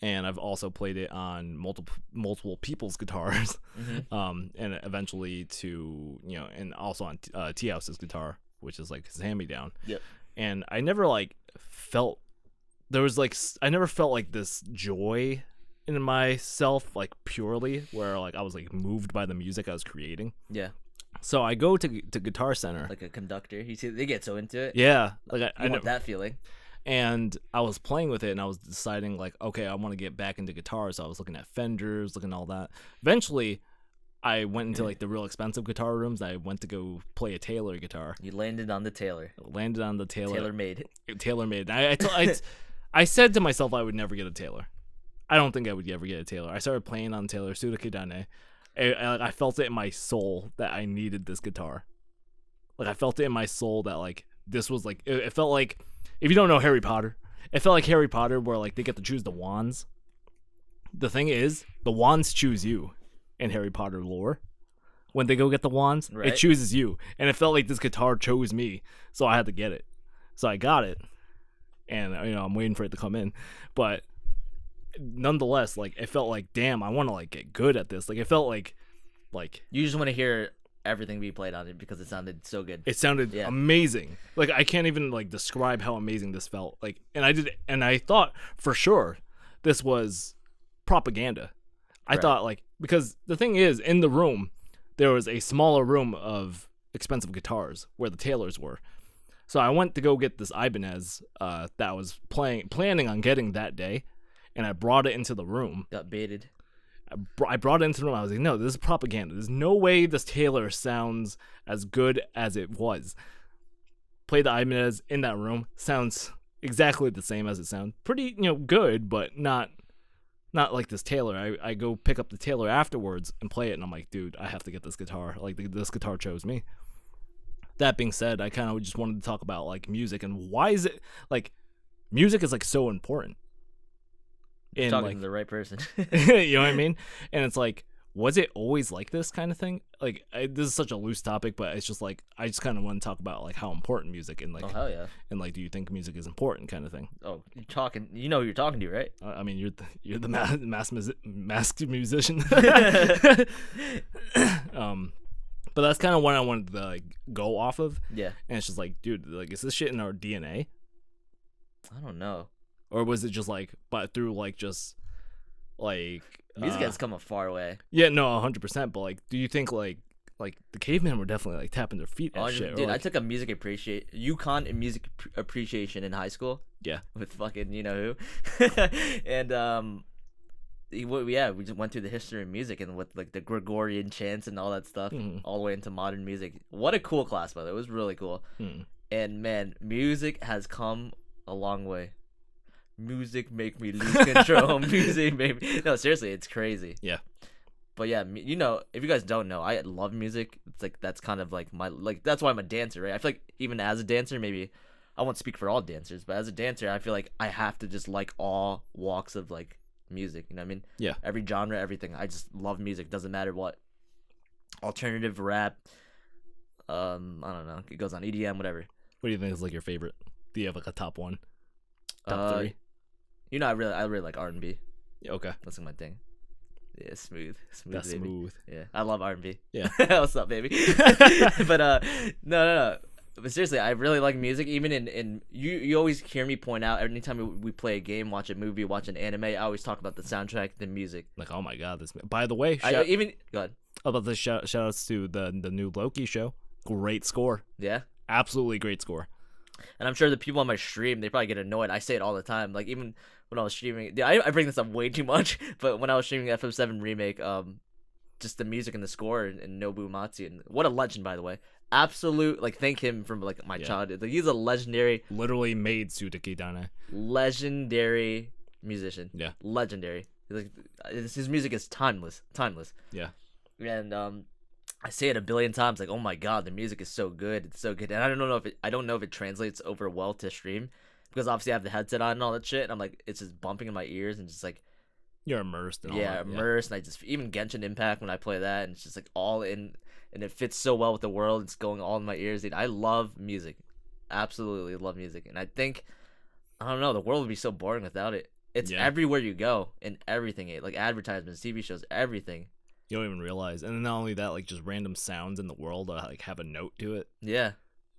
A: and I've also played it on multiple people's guitars, and eventually and also on T House's guitar, which is like his hand-me-down.
B: Yep.
A: And I never felt this joy in myself, like purely where like I was like moved by the music I was creating.
B: Yeah.
A: So I go to Guitar Center,
B: like a conductor. You see, they get so into it.
A: Yeah, like
B: I want that feeling.
A: And I was playing with it, and I was deciding like, okay, I want to get back into guitars. So I was looking at Fenders, looking at all that. Eventually, I went into like the real expensive guitar rooms. I went to go play a Taylor guitar.
B: You landed on the Taylor.
A: Taylor.
B: Tailor made.
A: Tailor made. I said to myself I would never get a Taylor. I don't think I would ever get a Taylor. I started playing on Taylor Sudakidane. I felt it in my soul that I needed this guitar. Like I felt it in my soul that like this was like it felt like, if you don't know Harry Potter, it felt like Harry Potter where like they get to choose the wands. The thing is, the wands choose you in Harry Potter lore. When they go get the wands,
B: Right.
A: it chooses you. And it felt like this guitar chose me, so I had to get it. So I got it. And I'm waiting for it to come in. But nonetheless, like it felt like, damn, I want to like get good at this. Like it felt like
B: You just want to hear everything be played on it because it sounded so good.
A: it sounded
B: Yeah.
A: amazing. Like I can't even like describe how amazing this felt. Like and I thought for sure this was propaganda. I
B: Right.
A: thought like, because the thing is, in the room there was a smaller room of expensive guitars where the Taylors were. So I went to go get this Ibanez that I was planning on getting that day, and I brought it into the room.
B: Got baited.
A: I brought it into the room. I was like, no, this is propaganda. There's no way this Taylor sounds as good as it was. Played the Ibanez in that room. Sounds exactly the same as it sounds. Pretty, good, but not like this Taylor. I go pick up the Taylor afterwards and play it, and I'm like, dude, I have to get this guitar. Like, this guitar chose me. That being said, I kind of just wanted to talk about, like, music and why is it, like, music is, like, so important.
B: You're
A: And,
B: talking
A: like,
B: to the right person.
A: you know what I mean? And it's like, was it always like this kind of thing? Like, this is such a loose topic, but it's just like, I just kind of want to talk about like how important music and like,
B: Oh hell yeah.
A: and like, do you think music is important kind of thing?
B: Oh, you're talking. You know who you're talking to, right?
A: I mean, you're the masked musician. But that's kind of what I wanted to like go off of.
B: Yeah.
A: And it's just like, dude, like, is this shit in our DNA,
B: I don't know.
A: or was it just like, but through like just like
B: Music has come a far way.
A: Yeah, no, 100%. But like, do you think like the cavemen were definitely like tapping their feet at shit?
B: Dude,
A: or,
B: I
A: like,
B: took a UConn in music appreciation in high school.
A: Yeah.
B: With fucking you know who, and we just went through the history of music and with like the Gregorian chants and all that stuff,
A: Mhm.
B: all the way into modern music. What a cool class, by the way. It was really cool.
A: Mhm.
B: And man, music has come a long way. Music make me lose control. Music make me... No, seriously, it's crazy.
A: Yeah.
B: But yeah, if you guys don't know, I love music. It's like that's kind of like that's why I'm a dancer, right? I feel like even as a dancer, maybe I won't speak for all dancers, but as a dancer, I feel like I have to just like all walks of like music. You know what I mean?
A: Yeah.
B: Every genre, everything. I just love music. Doesn't matter what. Alternative rap. I don't know. It goes on EDM, whatever.
A: What do you think is like your favorite? Do you have like a top one? Top three?
B: I really like R&B.
A: Yeah, okay.
B: That's like my thing. Yeah, smooth,
A: That's
B: baby.
A: smooth.
B: Yeah, I love R&B.
A: Yeah.
B: What's up, baby? But no. But seriously, I really like music. Even in you always hear me point out anytime we play a game, watch a movie, watch an anime. I always talk about the soundtrack, the music.
A: Like, oh my god, this. By the way,
B: Go ahead.
A: about the shout outs to the new Loki show. Great score.
B: Yeah.
A: Absolutely great score.
B: And I'm sure the people on my stream, they probably get annoyed. I say it all the time. Like even when I was streaming, I bring this up way too much. But when I was streaming FF7 remake, just the music and the score and Nobu Matsu, and what a legend, by the way. Absolute, like, thank him from like my childhood. Like, he's a legendary,
A: Literally made Sudaki Dane.
B: legendary musician.
A: Yeah.
B: Legendary. Like his music is timeless.
A: Yeah.
B: And I say it a billion times, like, oh my god, the music is so good, it's so good. And I don't know if it translates over well to stream, because obviously I have the headset on and all that shit, and I'm like, it's just bumping in my ears and just like,
A: You're immersed in all
B: yeah,
A: that.
B: immersed. And I just even Genshin Impact when I play that, and it's just like all in, and it fits so well with the world. It's going all in my ears. Dude, I love music, absolutely love music, and I think, I don't know, the world would be so boring without it. It's everywhere you go, in everything, like advertisements, TV shows, everything.
A: You don't even realize. And then not only that, like just random sounds in the world like have a note to it.
B: Yeah.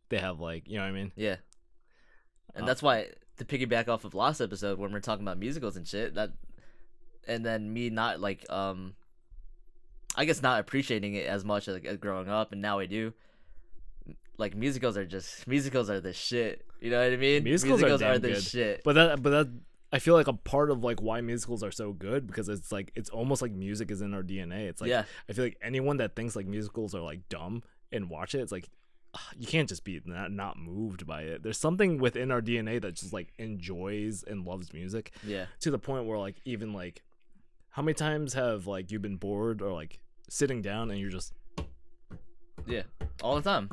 A: They have like, you know what I mean?
B: Yeah. And that's why, to piggyback off of last episode when we're talking about musicals and shit, that, and then me not like I guess not appreciating it as much as growing up, and now I do. Like musicals are the shit. You know what I mean?
A: Musicals are
B: the
A: good.
B: shit.
A: But that I feel like a part of like why musicals are so good, because it's like it's almost like music is in our DNA. It's like,
B: Yeah.
A: I feel like anyone that thinks like musicals are like dumb and watch it, it's like, you can't just be not moved by it. There's something within our DNA that just like enjoys and loves music.
B: Yeah.
A: To the point where like even like how many times have like you been bored or like sitting down and you're just
B: Yeah. All the time.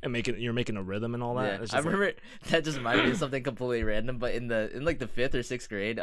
A: and you're making a rhythm and all that.
B: Yeah.
A: It's just
B: I remember that just reminded me of something completely random, but in like the 5th or 6th grade,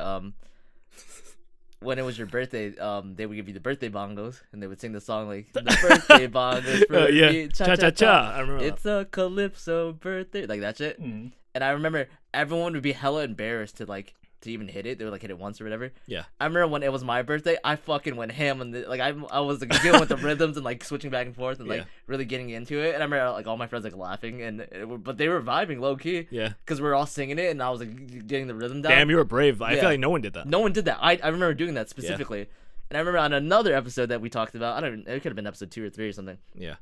B: when it was your birthday, they would give you the birthday bongos, and they would sing the song like the birthday bongos for
A: yeah,
B: me,
A: cha cha cha. I remember.
B: It's a calypso birthday, like that shit.
A: Mm.
B: And I remember everyone would be hella embarrassed to even hit it. They would like hit it once or whatever.
A: Yeah.
B: I remember when it was my birthday, I fucking went ham on the I was like dealing with the rhythms and like switching back and forth and like
A: Yeah.
B: really getting into it. And I remember like all my friends like laughing but they were vibing low key.
A: Yeah.
B: Because we were all singing it and I was like getting the rhythm down.
A: Damn, you were brave. I
B: Yeah.
A: feel like no one did that.
B: No one did that. I remember doing that specifically. And I remember on another episode that we talked about, it could have been episode 2 or 3 or something.
A: Yeah.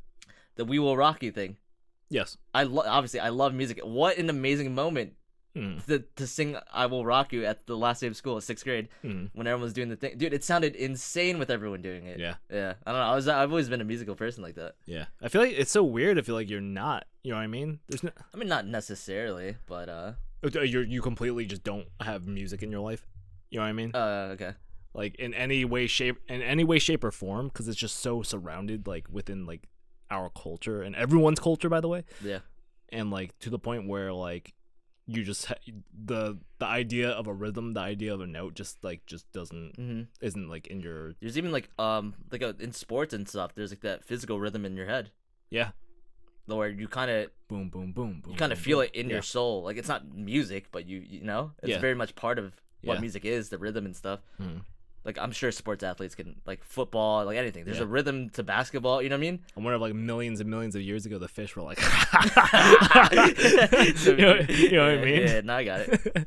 B: The We Will Rock You thing.
A: Yes.
B: Obviously I love music. What an amazing moment
A: Mm.
B: to sing I Will Rock You at the last day of school, 6th grade,
A: Mm.
B: when everyone was doing the thing. Dude, it sounded insane with everyone doing it.
A: Yeah.
B: Yeah. I don't know. I've always been a musical person like that.
A: Yeah. I feel like it's so weird. I feel like you're not. You know what I mean? There's no.
B: I mean, not necessarily, but
A: You completely just don't have music in your life. You know what I mean?
B: okay.
A: Like in any way, shape or form, because it's just so surrounded like within like our culture and everyone's culture, by the way.
B: Yeah.
A: And like to the point where like you just the idea of a rhythm, the idea of a note, just doesn't isn't like in your.
B: There's even like in sports and stuff. There's like that physical rhythm in your head.
A: Yeah.
B: Where you kind of
A: Boom, boom, boom, boom.
B: you kind of
A: boom,
B: feel
A: boom.
B: it in
A: Yeah.
B: your soul. Like it's not music, but you know it's
A: Yeah.
B: very much part of what
A: Yeah.
B: music is, the rhythm and stuff.
A: Mhm.
B: Like I'm sure sports athletes can like football, like anything. There's
A: Yeah.
B: a rhythm to basketball. You know what I mean?
A: I wonder if like millions and millions of years ago the fish were like.
B: So-
A: you know what I mean?
B: Yeah, no, I got it.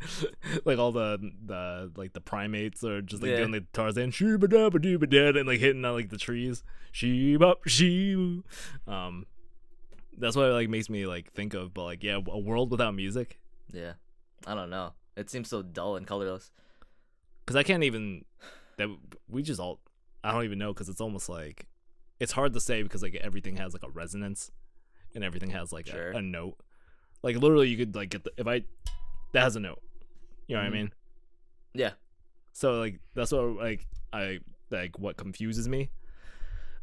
A: Like all the like the primates are just like
B: Yeah.
A: doing the Tarzan shooba dabba dooba dad and like hitting on like the trees. Sheep up sheep. That's what it like makes me like think of, but like yeah, a world without music.
B: Yeah, I don't know. It seems so dull and colorless.
A: Because I can't even that we just all I don't even know because it's almost like it's hard to say because like everything has like a resonance and everything has like
B: Sure.
A: a note. Like literally you could like get that has a note. You know what I mean?
B: Yeah.
A: So like that's what what confuses me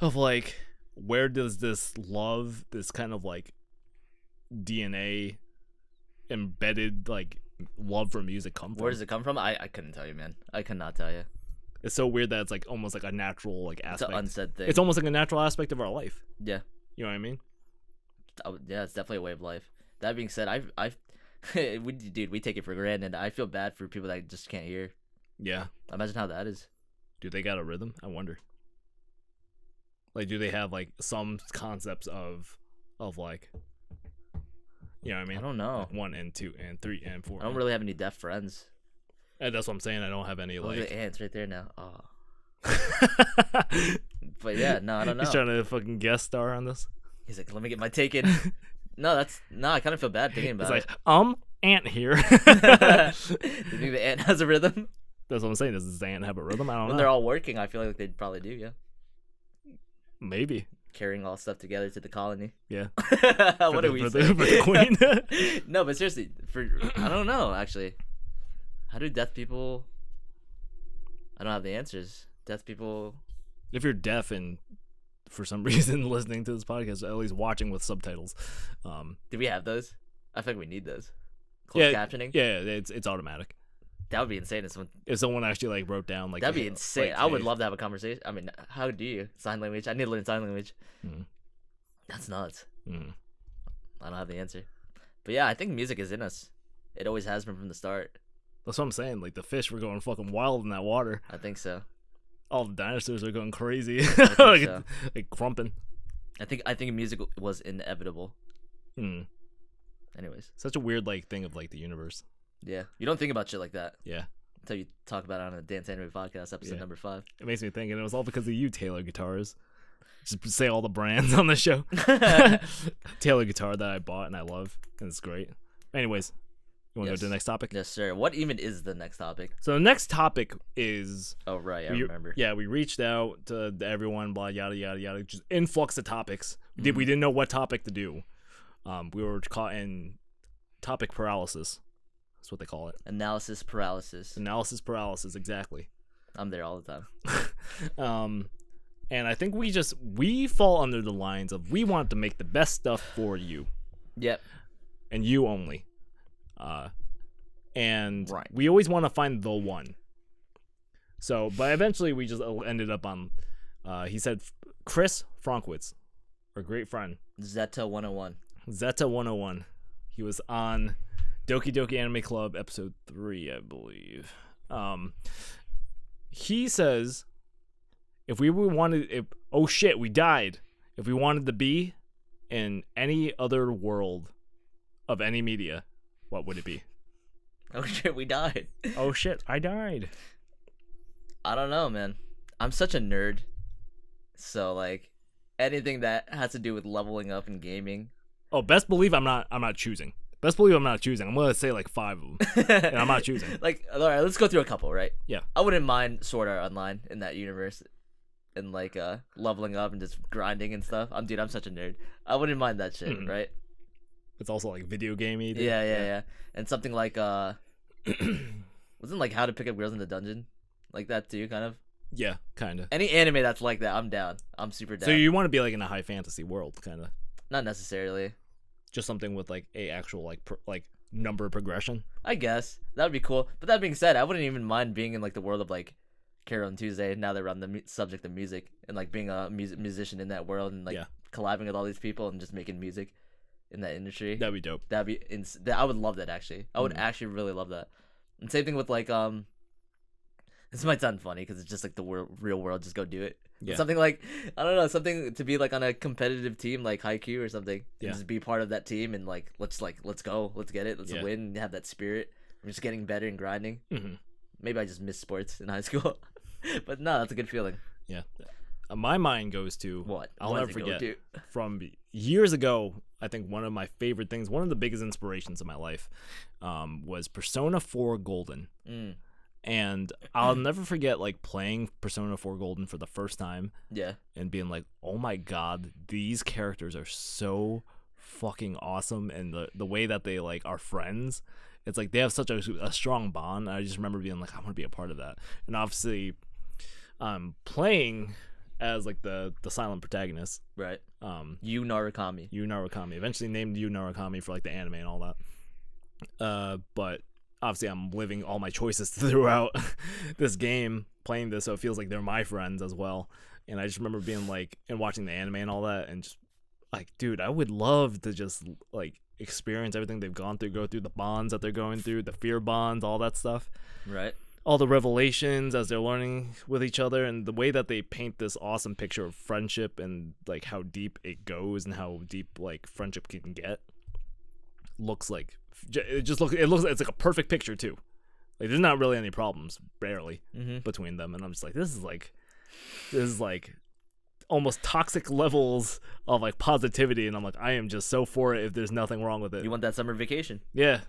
A: of like where does this love, this kind of like DNA embedded like love for music come from?
B: Where does it come from? I couldn't tell you, man. I could not tell you.
A: It's so weird that it's like almost like a natural like
B: It's
A: aspect.
B: an unsaid thing.
A: It's almost like a natural aspect of our life.
B: Yeah.
A: You know what I mean?
B: Yeah, it's definitely a way of life. That being said, we take it for granted. I feel bad for people that just can't hear.
A: Yeah.
B: Imagine how that is.
A: Do they got a rhythm? I wonder. Like, do they have like some concepts of like, you know what I mean?
B: I don't know.
A: Like 1 and 2 and 3 and 4.
B: I don't really have any deaf friends.
A: And that's what I'm saying. I don't have any
B: Look at
A: like.
B: the ants right there now. Oh. But yeah, no, I don't know.
A: He's trying to fucking guest star on this.
B: He's like, let me get my take in. No, I kind of feel bad thinking
A: It's
B: about
A: like, ant here.
B: it. Do you think the ant has a rhythm?
A: That's what I'm saying. Does the ant have a rhythm? I don't
B: When
A: know.
B: they're all working, I feel like they probably do, yeah.
A: Maybe.
B: Carrying all stuff together to the colony.
A: Yeah.
B: What are we
A: for
B: saying?
A: the queen?
B: No, but seriously, I don't know, actually. How do deaf people... I don't have the answers. Deaf people...
A: If you're deaf and for some reason listening to this podcast, at least watching with subtitles,
B: Do we have those? I feel like we need those. Closed
A: yeah,
B: captioning?
A: yeah, it's automatic.
B: That would be insane.
A: If someone actually like wrote down like
B: That'd be
A: hey,
B: insane.
A: like,
B: I would
A: hey,
B: love to have a conversation. I mean, how do you? Sign language? I need to learn sign language.
A: Mhm.
B: That's nuts.
A: mhm.
B: I don't have the answer. But yeah, I think music is in us. It always has been from the start.
A: That's what I'm saying. Like the fish were going fucking wild in that water.
B: I think so.
A: All the dinosaurs are going crazy,
B: think
A: like,
B: so.
A: like crumping.
B: I think music was inevitable.
A: Hmm.
B: Anyways,
A: Such a weird like thing of like the universe.
B: yeah. You don't think about shit like that
A: Yeah,
B: until you talk about it on a Dance Anime podcast, episode
A: Yeah.
B: number 5.
A: it makes me think, and it was all because of you, Taylor Guitars. Just say all the brands on the show. Taylor guitar that I bought and I love, and it's great. Anyways, you want to go
B: Yes.
A: to the next topic?
B: Yes, sir. What even is the next topic?
A: So the next topic is
B: Oh, right. I
A: we,
B: remember.
A: Yeah, we reached out to everyone, blah yada yada yada, just influx of topics. We
B: Mm-hmm.
A: didn't know what topic to do. We were caught in topic paralysis. That's what they call it.
B: Analysis paralysis.
A: Analysis paralysis, exactly.
B: I'm there all the time.
A: And I think we fall under the lines of we want to make the best stuff for you.
B: Yep.
A: And you only. And
B: Right.
A: we always want to find the one. So, but eventually we just ended up on, he said, Chris Frankwitz, our great friend.
B: Zeta 101.
A: Zeta 101. He was on Doki Doki Anime Club episode 3, I believe. He says, if we wanted, oh shit, we died. If we wanted to be in any other world of any media, what would it be?
B: Oh shit, we died.
A: Oh shit, I died.
B: I don't know, man. I'm such a nerd. So like anything that has to do with leveling up in gaming.
A: Oh, best believe I'm not choosing. Best believe I'm not choosing. I'm gonna say like 5 of them, and I'm not choosing.
B: Like, all right, let's go through a couple, right?
A: Yeah.
B: I wouldn't mind Sword Art Online in that universe, and like leveling up and just grinding and stuff. I'm such a nerd. I wouldn't mind that shit,
A: Mhm.
B: right?
A: It's also like video gamey. dude.
B: Yeah. And something like wasn't like How to Pick Up Girls in the Dungeon, like that too, kind of.
A: Yeah, kind of.
B: Any anime that's like that, I'm down. I'm super down.
A: So you want to be like in a high fantasy world, kind of.
B: Not necessarily.
A: Just something with like a actual like number progression.
B: I guess that would be cool. But that being said, I wouldn't even mind being in like the world of like Carol and Tuesday. Now that we're on the subject of music, and like being a musician in that world, and like collabing with all these people and just making music in that industry.
A: That'd be dope.
B: That'd be I would love that actually. I would actually really love that. And same thing with like this might sound funny because it's just like the real world. Just go do it.
A: Yeah.
B: Something like, I don't know, something to be like on a competitive team like Haikyuu or something.
A: Yeah.
B: And just be part of that team and like let's go, let's get it, let's win, and have that spirit. I'm just getting better and grinding.
A: Mm-hmm.
B: Maybe I just missed sports in high school, but no, that's a good feeling.
A: Yeah. My mind goes to
B: What?
A: I'll
B: What
A: never
B: does it go
A: forget
B: to?
A: from years ago. I think one of my favorite things, one of the biggest inspirations of my life, was Persona 4 Golden. And I'll never forget like playing Persona 4 Golden for the first time.
B: Yeah.
A: And being like, oh my god, these characters are so fucking awesome, and the way that they like are friends, it's like they have such a strong bond. I just remember being like, I want to be a part of that. And obviously playing as like the silent protagonist,
B: right? Yu Narukami.
A: Eventually named Yu Narukami for like the anime and all that. But obviously I'm living all my choices throughout this game, playing this, so it feels like they're my friends as well. And I just remember being like, and watching the anime and all that, and just like, dude, I would love to just like experience everything they've gone through, go through the bonds that they're going through, the fear bonds, all that stuff.
B: Right.
A: All the revelations as they're learning with each other, and the way that they paint this awesome picture of friendship and like how deep it goes and how deep like friendship can get. Looks like it looks it's like a perfect picture too. Like there's not really any problems, barely, between them, and I'm just like, this is like almost toxic levels of like positivity, and I'm like, I am just so for it if there's nothing wrong with it.
B: You want that summer vacation?
A: Yeah.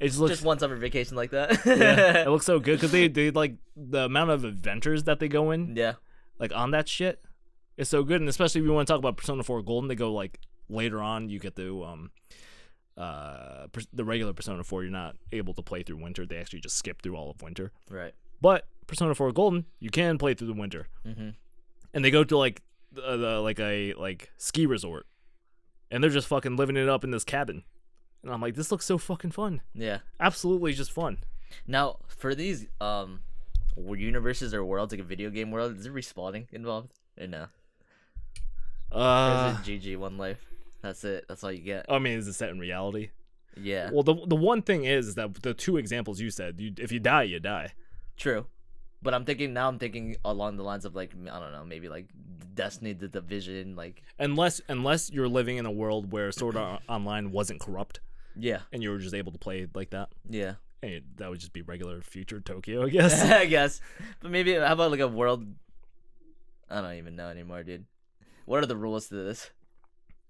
A: It just looks
B: just one summer vacation like that.
A: Yeah, it looks so good because they like the amount of adventures that they go in.
B: Yeah,
A: like on that shit is so good, and especially if you want to talk about Persona 4 Golden, they go like later on. You get to the regular Persona 4, you're not able to play through winter. They actually just skip through all of winter.
B: Right.
A: But Persona 4 Golden, you can play through the winter. And they go to like a ski resort, and they're just fucking living it up in this cabin. And I'm like, this looks so fucking fun. Yeah. Absolutely just fun.
B: Now, for these universes or worlds, like a video game world, is there respawning involved? Or no? Or is it GG, one life? That's it. That's all you get.
A: I mean, is it set in reality?
B: Yeah.
A: Well, the one thing is that the two examples you said, if you die, you die.
B: True. But I'm thinking along the lines of like, I don't know, maybe like Destiny, the Division, like.
A: Unless you're living in a world where Sword Art Online wasn't corrupt.
B: Yeah.
A: And you were just able to play like that.
B: Yeah.
A: And that would just be regular future Tokyo, I guess.
B: I guess. But maybe, how about like a world? I don't even know anymore, dude. What are the rules to this?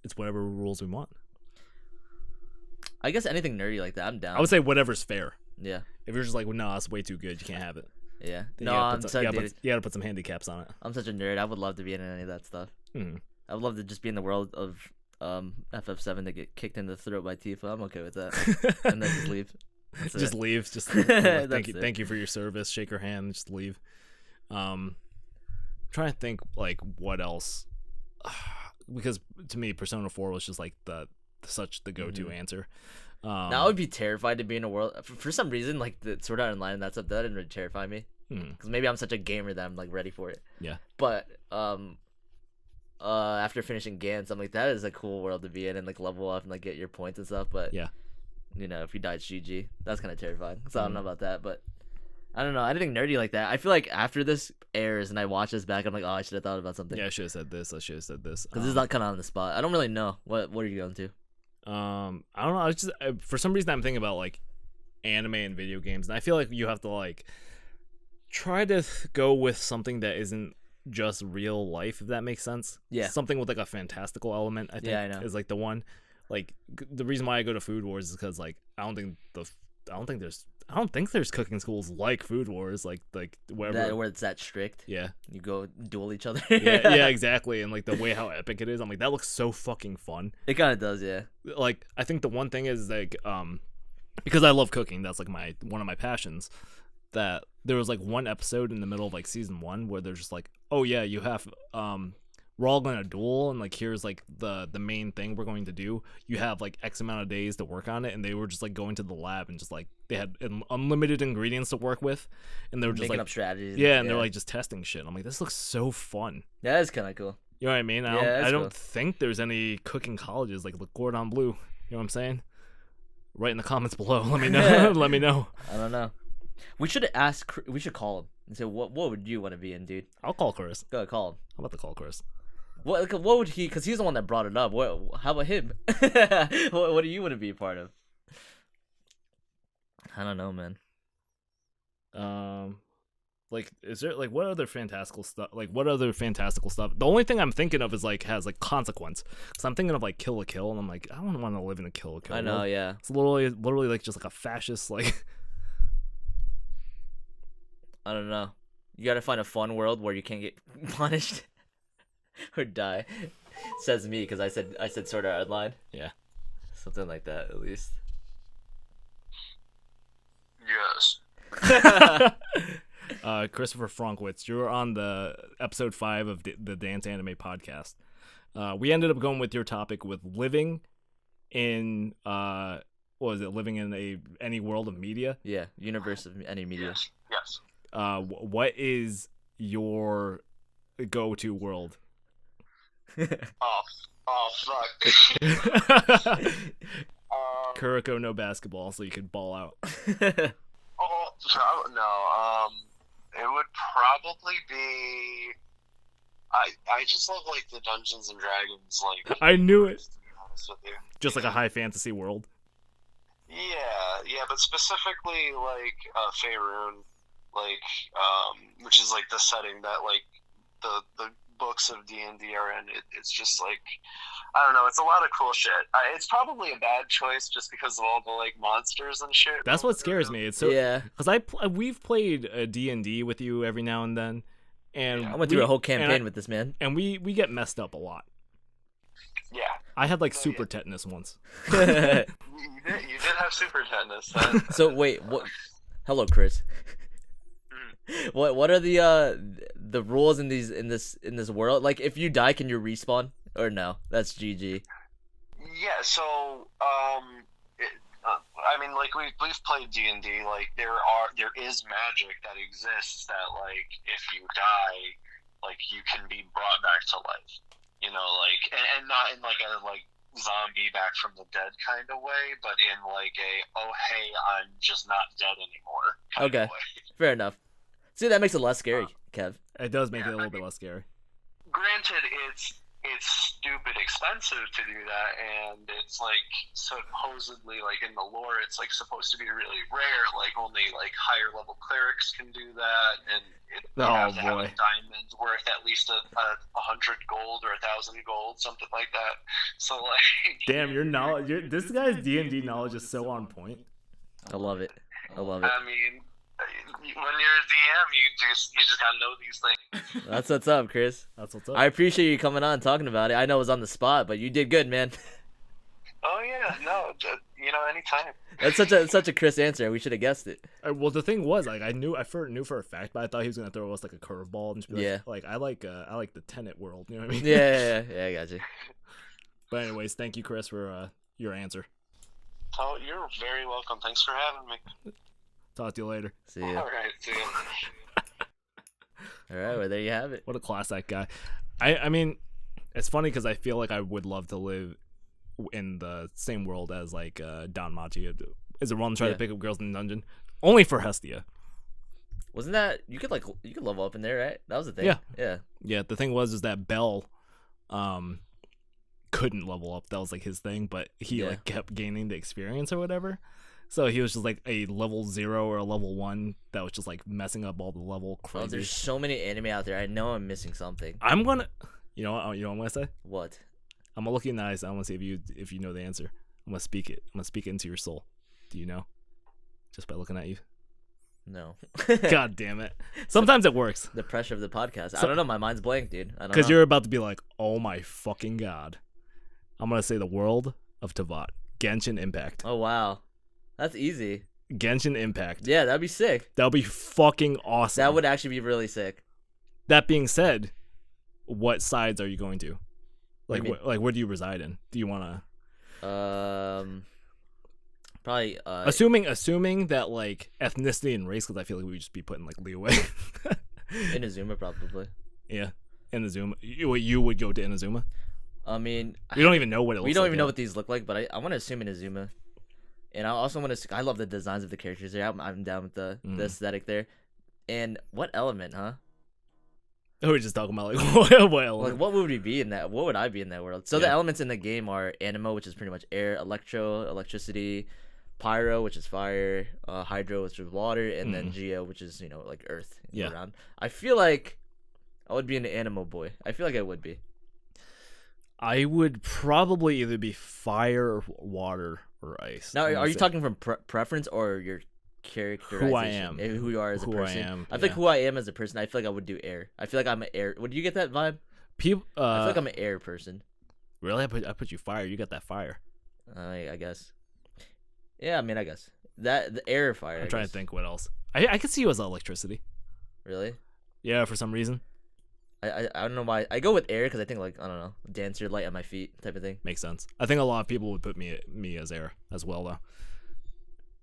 A: It's whatever rules we want.
B: I guess anything nerdy like that, I'm down.
A: I would say whatever's fair.
B: Yeah.
A: If you're just like, well, no, that's way too good, you can't have it.
B: Yeah.
A: Then
B: no, I'm
A: you gotta put some handicaps on it.
B: I'm such a nerd. I would love to be in any of that stuff. I would love to just be in the world of FF7 to get kicked in the throat by Tifa. I'm okay with that. And then just leave. That's
A: Just
B: it.
A: leave. Just like,
B: That's
A: thank you,
B: it.
A: thank you for your service. Shake her hand. Just leave. Trying to think like what else, because to me Persona 4 was just like the go-to answer.
B: Now I would be terrified to be in a world for some reason like the Sword Art Online and that stuff. That didn't really terrify me because maybe I'm such a gamer that I'm like ready for it.
A: Yeah.
B: But after finishing Gantz, I'm like, that is a cool world to be in and like level up and like get your points and stuff. But
A: Yeah.
B: you know, if you die, it's GG. That's kind of terrifying. So I don't know about that, but I don't know. Anything nerdy like that. I feel like after this airs and I watch this back, I'm like, oh, I should have thought about something.
A: Yeah, I should have said this. I should have said this.
B: Because this is not kind of on the spot. I don't really know. What are you going to?
A: I don't know. I was just for some reason I'm thinking about like anime and video games, and I feel like you have to like try to go with something that isn't just real life, if that makes sense.
B: Yeah.
A: Something with like a fantastical element, I think,
B: Yeah, I know.
A: is like the one. Like the reason why I go to Food Wars is because like I don't think there's cooking schools like Food Wars, like wherever.
B: Where it's that strict.
A: Yeah.
B: You go duel each other.
A: yeah, exactly. And like the way how epic it is, I'm like, that looks so fucking fun.
B: It kind of does, yeah.
A: Like I think the one thing is like because I love cooking, that's like one of my passions, that there was like one episode in the middle of like season 1 where they're just like, oh yeah, you have we're all gonna duel, and like here's like the main thing we're going to do. You have like X amount of days to work on it, and they were just like going to the lab and just like they had unlimited ingredients to work with, and they were just
B: making
A: like
B: up strategies.
A: yeah, and they're like just testing shit. I'm like, this looks so fun.
B: That is kind of cool.
A: You know what I mean?
B: Yeah,
A: I don't
B: cool.
A: think there's any cooking colleges like Le Cordon Bleu. You know what I'm saying? Write in the comments below. Let me know. Let me know.
B: I don't know. We should ask. We should call him and say, what would you want to be in, dude?
A: I'll call Chris.
B: Go ahead, call him.
A: How about to call Chris?
B: What would he? Because he's the one that brought it up. How about him? what do you want to be a part of? I don't know, man.
A: Like, is there like what other fantastical stuff? Like, what other fantastical stuff? The only thing I'm thinking of is like has like consequence. Because I'm thinking of like Kill la Kill, and I'm like, I don't want to live in a Kill la Kill.
B: I know,
A: world.
B: yeah.
A: It's literally like just like a fascist like.
B: I don't know. You gotta find a fun world where you can't get punished or die. Says me because I said Sword Art Online.
A: Yeah.
B: Something like that at least.
D: Yes.
A: Christopher Frankwitz, you're on the episode 5 of the Dance Anime podcast. We ended up going with your topic with living in what was it? Living in any world of media.
B: Yeah, universe of any media.
D: Yes.
A: What is your go-to world?
D: Oh fuck.
A: Kuroko no basketball, so you could ball out.
D: No. It would probably be. I just love like the Dungeons and Dragons like.
A: I knew it.
D: To be honest with you.
A: Just like a high fantasy world.
D: Yeah, but specifically like Faerun, like which is like the setting that like the books of D&D are in. It's just like I don't know. It's a lot of cool shit. It's probably a bad choice just because of all the like monsters and shit.
A: That's what scares me. It's so
B: yeah.
A: Because we've played D&D with you every now and then, and
D: Yeah.
B: I went through a whole campaign with this man.
A: and we get messed up a lot.
D: Yeah.
A: I had like
D: No,
A: super
D: yeah.
A: tetanus once.
D: You did have super tetanus.
B: So wait, what? Hello, Chris. What are the rules in this world? Like, if you die, can you respawn or no? That's GG.
D: Yeah, so I mean, like we've played D&D. Like there is magic that exists that like if you die, like you can be brought back to life. You know, like and not in like a like zombie back from the dead kind of way, but in like a oh hey I'm just not dead anymore kind
B: Okay.
D: of way.
B: Fair enough. See, that makes it less scary, Kev.
A: It does make
D: Yeah,
A: it a little
D: I
A: bit
D: mean-
A: less scary.
D: Granted, it's stupid expensive to do that, and it's like supposedly like in the lore it's like supposed to be really rare, like only like higher level clerics can do that, and you
A: Oh,
D: have to have
A: boy.
D: a diamond worth at least a 100 gold or 1,000 gold, something like that. So like
A: Damn, your knowledge. This guy's D&D knowledge is so on point.
B: I love it. I love it.
D: I mean, you're a DM, you just gotta know these things.
B: That's what's up, Chris.
A: That's what's up.
B: I appreciate you coming on and talking about it. I know it was on the spot, but you did good, man.
D: Oh yeah, no, anytime.
B: That's such a Chris answer. We should have guessed it.
A: Well, the thing was, like, I knew for a fact, but I thought he was gonna throw us like a curveball and just be like,
B: Yeah.
A: like I like the Tenet world. You know what I mean?
B: Yeah, I got you.
A: But anyways, thank you, Chris, for your answer.
D: Oh, you're very welcome. Thanks for having me.
A: Talk to you later.
B: See ya.
D: All right, see ya.
B: All right, well, there you have it.
A: What a class that guy. I mean, it's funny because I feel like I would love to live in the same world as like Don Machi. Is it wrong to try to pick up girls in the dungeon? Only for Hestia.
B: Wasn't that you could level up in there, right? That was the thing.
A: Yeah. Yeah, the thing was that Bell couldn't level up. That was like his thing, but he like kept gaining the experience or whatever. So he was just like a level 0 or a level 1 that was just like messing up all the level crazy.
B: Oh, there's so many anime out there. I know I'm missing something.
A: I'm gonna you know what I'm gonna say?
B: What?
A: I'm gonna look you in the eyes. I wanna see if you know the answer. I'm gonna speak it. I'm gonna speak it into your soul. Do you know? Just by looking at you.
B: No.
A: God damn it. Sometimes it works.
B: The pressure of the podcast. I don't know. My mind's blank, dude. I don't know.
A: Because you're about to be like, oh my fucking god. I'm going to say the world of Tavat. Genshin Impact.
B: Oh, wow. That's easy.
A: Genshin Impact.
B: Yeah, that'd be sick.
A: That would be fucking awesome.
B: That would actually be really sick.
A: That being said, what sides are you going to?
B: What do you mean?
A: Where do you reside in? Do you want
B: to... Probably
A: assuming that like ethnicity and race, because I feel like we would just be putting like Liyue.
B: Inazuma, probably.
A: Yeah, Inazuma. You would go to Inazuma.
B: I mean,
A: we don't even know what it looks like.
B: We don't even know
A: yet.
B: what these look like, but I want to assume Inazuma, and I also want to. I love the designs of the characters there. I'm down with the aesthetic there. And what element, huh?
A: Oh, we're just talking about like what element?
B: Like what would we be in that? What would I be in that world? So the elements in the game are animo, which is pretty much air, electricity. Pyro, which is fire, hydro, which is water, and then geo, which is like earth. Around. I feel like I would be an animo boy. I feel like I would be.
A: I would probably either be fire, water, or ice.
B: Now, are you talking from preference or your characterization?
A: Who I am.
B: Who you are as a person.
A: I am.
B: I feel like who I am as a person. I feel like I would do air. I feel like I'm an air. Would you get that vibe? I feel like I'm an air person.
A: Really? I put you fire. You got that fire.
B: I guess. Yeah, I mean, I guess the air fire.
A: I'm trying to think what else. I could see you as electricity.
B: Really?
A: Yeah, for some reason.
B: I don't know why. I go with air because I think like I don't know, dance your light on my feet type of thing.
A: Makes sense. I think a lot of people would put me as air as well though.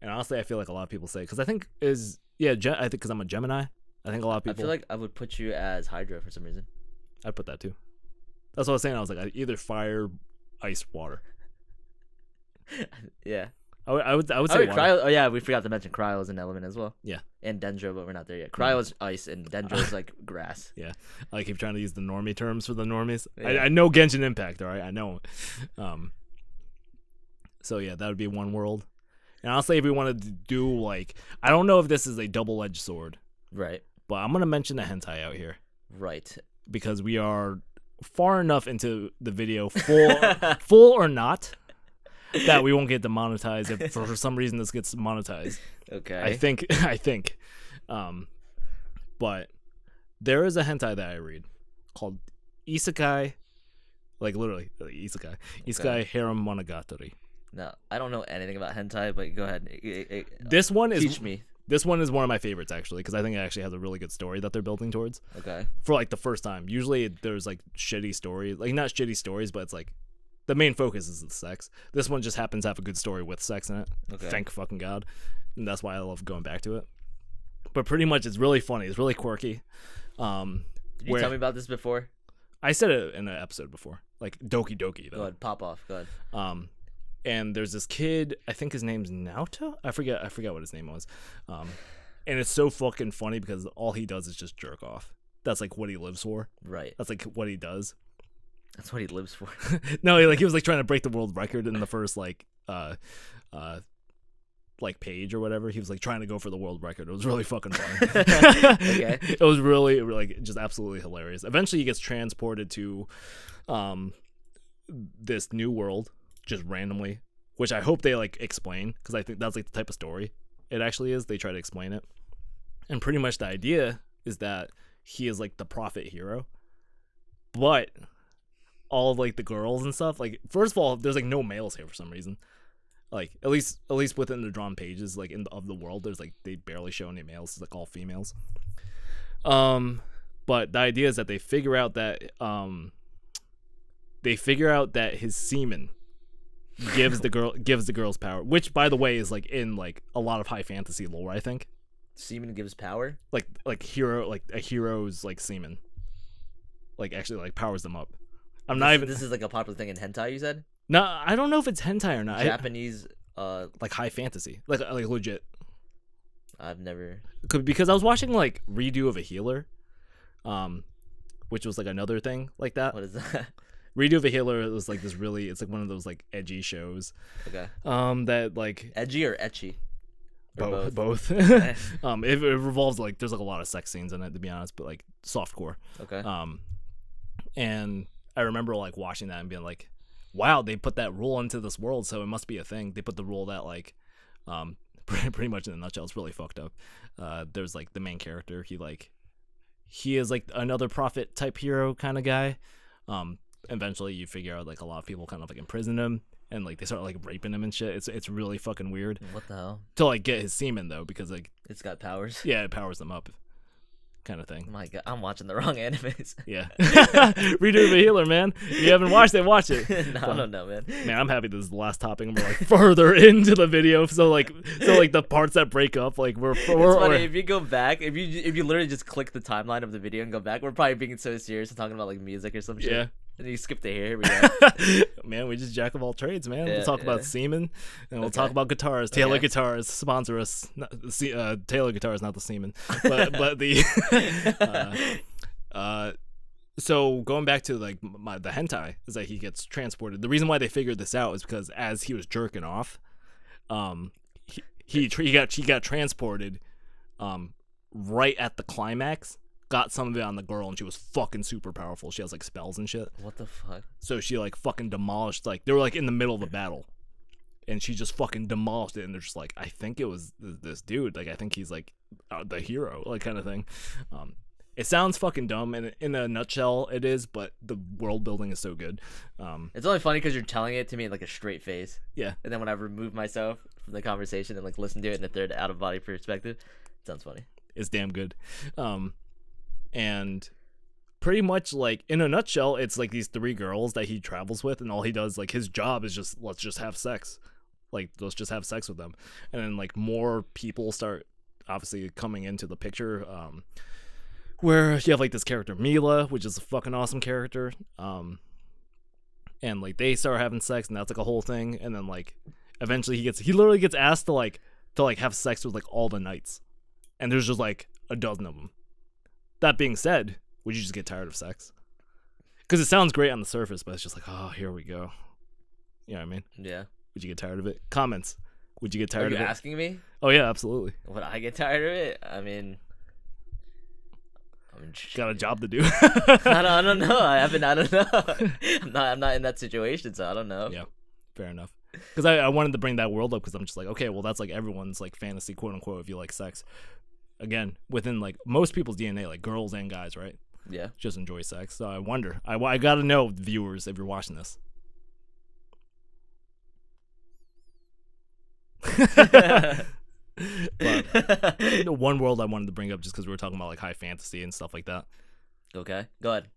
A: And honestly, I feel like a lot of people say because I think I think because I'm a Gemini. I think a lot of people.
B: I feel like I would put you as Hydra for some reason.
A: I'd put that too. That's what I was saying. I was like either fire, ice, water.
B: Yeah.
A: I would say water.
B: Cryo. Oh yeah, we forgot to mention Cryo is an element as well.
A: Yeah.
B: And Dendro, but we're not there yet. Cryo is ice, and Dendro is like grass.
A: Yeah. I keep trying to use the normie terms for the normies.
B: Yeah.
A: I know Genshin Impact, all right? I know. So yeah, that would be one world. And honestly, if we wanted to do like, I don't know if this is a double-edged sword.
B: Right.
A: But I'm gonna mention the hentai out here.
B: Right.
A: Because we are far enough into the video, full or not, that we won't get demonetized if for some reason this gets monetized.
B: Okay.
A: I think. But there is a hentai that I read called Isekai, like literally Isekai Harem Monogatari.
B: No, I don't know anything about hentai, but go ahead.
A: This one is
B: teach me.
A: This one is one of my favorites actually because I think it actually has a really good story that they're building towards.
B: Okay.
A: For like the first time, usually there's like shitty stories, like not shitty stories, but it's like the main focus is the sex. This one just happens to have a good story with sex in it.
B: Okay.
A: Thank fucking God. And that's why I love going back to it. But pretty much it's really funny. It's really quirky.
B: Did you tell me about this before?
A: I said it in an episode before. Like Doki Doki though.
B: Go ahead, pop off. Go ahead.
A: And there's this kid, I think his name's Naoto? I forget what his name was. And it's so fucking funny because all he does is just jerk off. That's like what he lives for.
B: Right.
A: That's like what he does.
B: That's what he lives for.
A: No, he was like trying to break the world record in the first like page or whatever. He was like trying to go for the world record. It was really fucking funny.
B: Okay.
A: It was really like just absolutely hilarious. Eventually he gets transported to this new world just randomly, which I hope they like explain because I think that's like the type of story it actually is. They try to explain it. And pretty much the idea is that he is like the prophet hero, but all of like the girls and stuff, like first of all, there's like no males here for some reason. Like at least within the drawn pages, like of the world, there's like they barely show any males. It's like all females. But the idea is that they figure out that his semen gives the girls power, which by the way is like in like a lot of high fantasy lore, I think.
B: Semen gives power.
A: Like a hero's like semen, like actually like powers them up.
B: This is like a popular thing in hentai. You said.
A: No, I don't know if it's hentai or not.
B: Japanese,
A: like high fantasy, like legit.
B: I've never.
A: Because I was watching like Redo of a Healer, which was like another thing like that.
B: What is that?
A: Redo of a Healer was like this really, it's like one of those like edgy shows.
B: Okay.
A: That like
B: edgy or etchy.
A: Both. It revolves like there's like a lot of sex scenes in it, to be honest, but like softcore.
B: Okay.
A: And I remember like watching that and being like, wow, they put that rule into this world, so it must be a thing. They put the rule that like, pretty much in a nutshell, it's really fucked up. There's like the main character, he is like another prophet type hero kind of guy. Eventually you figure out like a lot of people kind of like imprison him and like they start like raping him and shit. It's really fucking weird.
B: What the hell?
A: To like get his semen though, because like
B: it's got powers.
A: Yeah, it powers them up, kind of thing.
B: Oh my god, I'm watching the wrong animes.
A: Yeah. Redo of a Healer, man. If you haven't watched it, watch it.
B: No, I don't know, man.
A: Man, I'm happy this is the last topic and we're like further into the video. So like the parts that break up, like we're
B: it's funny, if you go back, if you literally just click the timeline of the video and go back, we're probably being so serious and talking about like music or some shit.
A: Yeah.
B: And you skip the hair. Here we go.
A: Man, we just jack of all trades, man.
B: Yeah,
A: we'll talk about semen and we'll talk about guitars. Taylor Guitars sponsor us. Taylor Guitars, not the semen, but the. So going back to like the hentai is that he gets transported. The reason why they figured this out is because as he was jerking off, he got transported, right at the climax. Got some of it on the girl and she was fucking super powerful. She has like spells and shit.
B: What the fuck?
A: So she like fucking demolished, like they were like in the middle of a battle and she just fucking demolished it and they're just like, I think it was this dude, like I think he's like the hero, like kind of thing. It sounds fucking dumb and in a nutshell it is, but the world building is so good.
B: It's only funny because you're telling it to me in like a straight face.
A: Yeah.
B: And then when I remove myself from the conversation and like listen to it in a third out of body perspective, it sounds funny.
A: It's damn good. And pretty much like in a nutshell, it's like these three girls that he travels with and all he does, like his job is just let's just have sex. Like let's just have sex with them. And then like more people start obviously coming into the picture. Where you have like this character Mila, which is a fucking awesome character. And like they start having sex and that's like a whole thing. And then like eventually he literally gets asked to have sex with like all the knights. And there's just like a dozen of them. That being said, would you just get tired of sex? Because it sounds great on the surface, but it's just like, oh, here we go. You know what I mean?
B: Yeah.
A: Would you get tired of it? Comments. Would you get tired of it?
B: Are you asking me?
A: Oh, yeah, absolutely.
B: Would I get tired of it? I mean
A: got a job to do.
B: I don't know. I don't know. I'm not in that situation, so I don't know.
A: Yeah, fair enough. Because I wanted to bring that world up because I'm just like, okay, well, that's like everyone's like fantasy, quote unquote, if you like sex. Again, within like most people's DNA, like girls and guys, right?
B: Yeah.
A: Just enjoy sex. So I wonder. I got to know, viewers, if you're watching this. But one world I wanted to bring up just because we were talking about like high fantasy and stuff like that.
B: Okay, go ahead.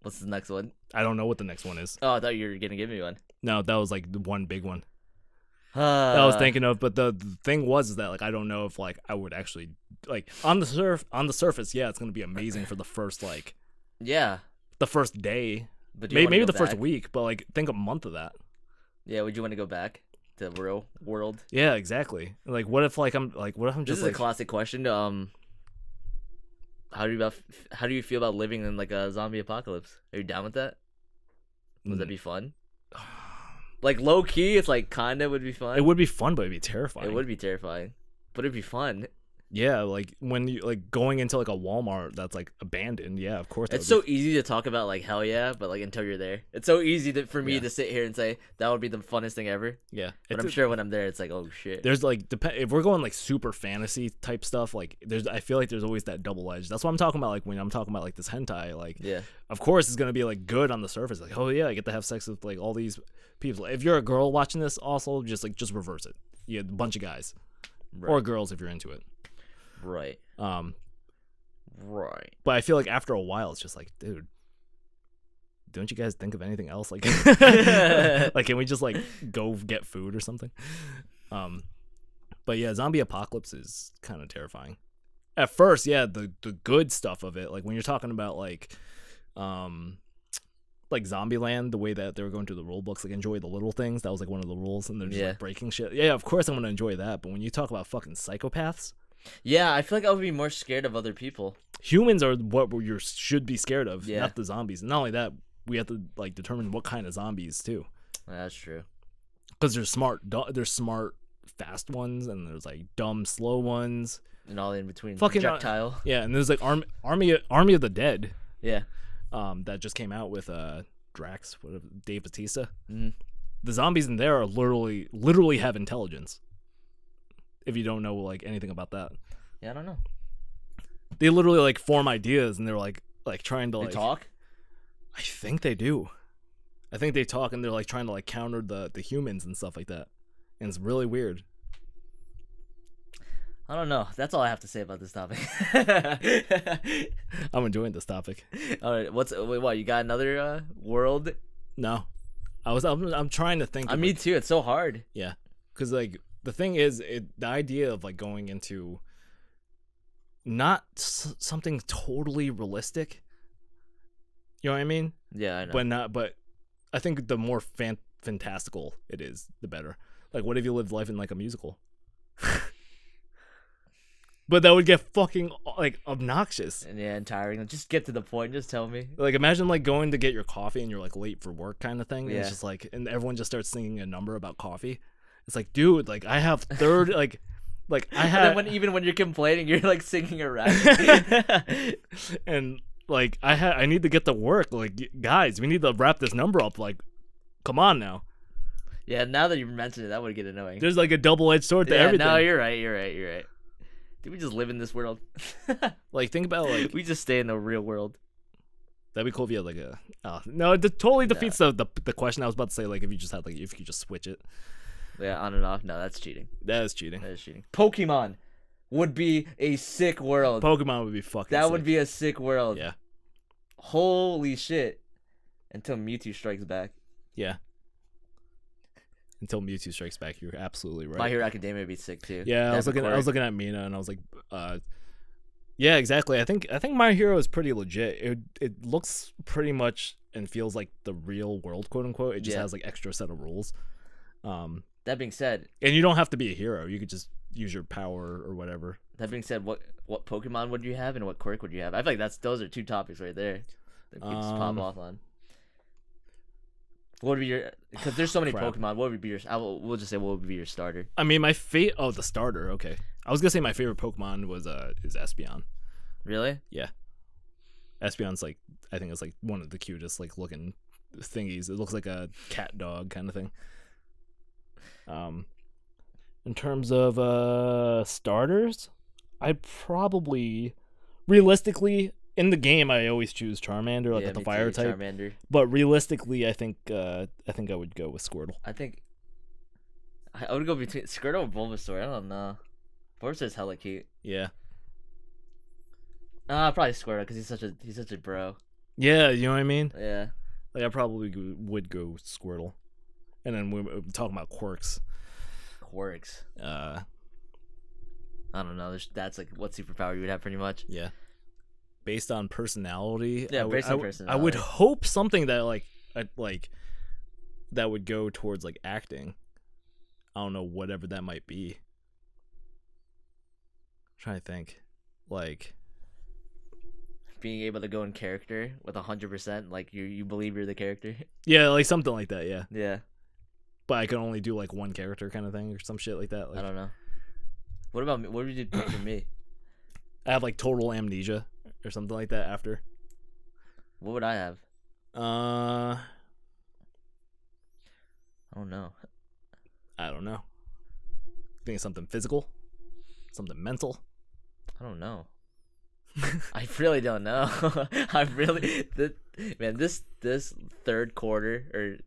B: What's the next one?
A: I don't know what the next one is.
B: Oh, I thought you were gonna give me one.
A: No, that was like the one big one that I was thinking of. But the thing was that like I don't know if like I would actually like on the surface, yeah, it's gonna be amazing for the first like the first day,
B: but
A: maybe the first week, but like think a month of that.
B: Yeah, would you want to go back to the real world?
A: Yeah, exactly. Like what if I'm just
B: this is
A: like
B: a classic question. How do you feel about living in like a zombie apocalypse? Are you down with that? Would that be fun? Like low key, it's like kinda would be fun.
A: It would be fun, but it'd be terrifying.
B: It would be terrifying, but it'd be fun.
A: Yeah, like when you like going into like a Walmart that's like abandoned. Yeah, of course.
B: It's so easy to talk about like hell yeah, but like until you're there, it's so easy for me
A: Yeah.
B: to sit here and say that would be the funnest thing ever.
A: yeah.
B: But I'm sure when I'm there, it's like, oh shit.
A: There's like if we're going like super fantasy type stuff, like I feel like there's always that double edge. That's what I'm talking about. Like when I'm talking about like this hentai, like
B: Yeah.
A: of course it's gonna be like good on the surface. Like oh yeah, I get to have sex with like all these people. If you're a girl watching this, also just reverse it. Yeah, a bunch of guys or girls if you're into it.
B: Right. Right.
A: But I feel like after a while, it's just like, dude, don't you guys think of anything else? Like, like, can we just like go get food or something? But yeah, zombie apocalypse is kind of terrifying. At first, yeah, the good stuff of it, like when you're talking about like Zombieland, the way that they were going through the rule books, like enjoy the little things. That was like one of the rules, and they're just like breaking shit. Yeah, of course I'm gonna enjoy that. But when you talk about fucking psychopaths.
B: Yeah, I feel like I would be more scared of other people.
A: Humans are what you should be scared of,
B: Yeah.
A: not the zombies. Not only that, we have to like determine what kind of zombies too,
B: That's true.
A: because there's smart, fast ones, and there's like dumb, slow ones,
B: And all in between.
A: Fucking
B: Projectile.
A: yeah, and there's like Army of the Dead,
B: Yeah.
A: that just came out with Drax, Dave Bautista.
B: Mhm.
A: The zombies in there are literally have intelligence. If you don't know like anything about that,
B: Yeah, I don't know.
A: they literally like form ideas, and they're like trying to
B: They
A: like
B: talk?
A: I think they do. I think they talk, and they're like trying to like counter the humans and stuff like that, and it's really weird.
B: I don't know. That's all I have to say about this topic.
A: I'm enjoying this topic.
B: All right, what? You got another world?
A: No, I'm trying to think.
B: Me too. It's so hard.
A: Yeah, because like the thing is, the idea of like going into not something totally realistic. You know what I mean?
B: Yeah, I know.
A: But I think the more fantastical it is, the better. Like, what if you lived life in like a musical? But that would get fucking like obnoxious.
B: And tiring. Just get to the point. Just tell me.
A: Like imagine like going to get your coffee and you're like late for work kind of thing. And
B: Yeah.
A: it's just like, and everyone just starts singing a number about coffee. It's like, dude, like I have third like I have.
B: And then when you're complaining, you're like singing a rap.
A: And like I need to get to work. Like guys, we need to wrap this number up. Like, come on now.
B: Yeah, now that you mentioned it, that would get annoying.
A: There's like a double-edged sword to everything.
B: No, you're right. Do we just live in this world?
A: Like think about like
B: we just stay in the real world.
A: that'd be cool if you had like a. Oh, no, it totally defeats the question I was about to say. Like if you just had like if you could just switch it.
B: Yeah, on and off. No, that's cheating.
A: That is cheating.
B: That is cheating. Pokemon would be a sick world.
A: Pokemon would be fucking.
B: That
A: sick.
B: would be a sick world.
A: Yeah.
B: Holy shit! Until Mewtwo strikes back.
A: Yeah. Until Mewtwo strikes back, you're absolutely right.
B: My Hero Academia would be sick too.
A: Yeah, I was looking at Mina and I was like, yeah, exactly. I think My Hero is pretty legit. It looks pretty much and feels like the real world, quote unquote. It just has like extra set of rules.
B: That being said,
A: and you don't have to be a hero. You could just use your power or whatever.
B: That being said, what Pokemon would you have and what quirk would you have? I feel like those are two topics right there that we could just pop off on. What would be your? Because there's so many Pokemon. What would be your? We'll just say what would be your starter.
A: I mean, the starter. Okay, I was gonna say my favorite Pokemon is Espeon.
B: Really?
A: Yeah. Espeon's like I think it's like one of the cutest like looking thingies. It looks like a cat dog kind of thing. In terms of starters, I'd probably realistically in the game I always choose Charmander, like the fire type.
B: Charmander.
A: But realistically, I think I would go with Squirtle.
B: I would go between Squirtle and Bulbasaur. I don't know. Bulbasaur's hella cute.
A: Yeah.
B: Probably Squirtle because he's such a bro.
A: Yeah, you know what I mean?
B: Yeah.
A: Like I probably would go Squirtle. And then we're talking about quirks.
B: I don't know. That's like what superpower you would have, pretty much.
A: Yeah. Based on personality.
B: Yeah, based on personality.
A: I would hope something that that would go towards like acting. I don't know, whatever that might be. I'm trying to think, like
B: being able to go in character with 100%, like you believe you're the character.
A: Yeah, like something like that. Yeah.
B: Yeah.
A: But I can only do like one character kind of thing or some shit like that. Like,
B: I don't know. What about me? What would you do for me?
A: I have like total amnesia or something like that after.
B: What would I have?
A: Uh,
B: I don't know.
A: I don't know. Think it's something physical, something mental.
B: I don't know. I really don't know. I really, man, this third quarter or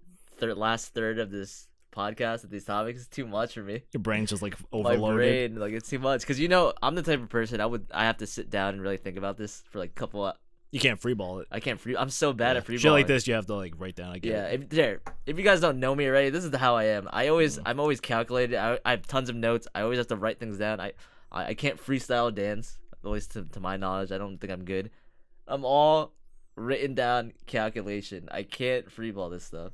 B: last third of this podcast of these topics is too much for me.
A: Your brain's just like
B: My
A: overloaded.
B: brain, like it's too much. Cause I'm the type of person I have to sit down and really think about this for like a couple.
A: You can't freeball it.
B: I can't free. I'm so bad at free
A: Shit like
B: balling.
A: this, you have to like write down. I get it.
B: If you guys don't know me already, this is how I am. I'm always calculated. I have tons of notes. I always have to write things down. I can't freestyle dance. At least to my knowledge, I don't think I'm good. I'm all written down calculation. I can't freeball this stuff.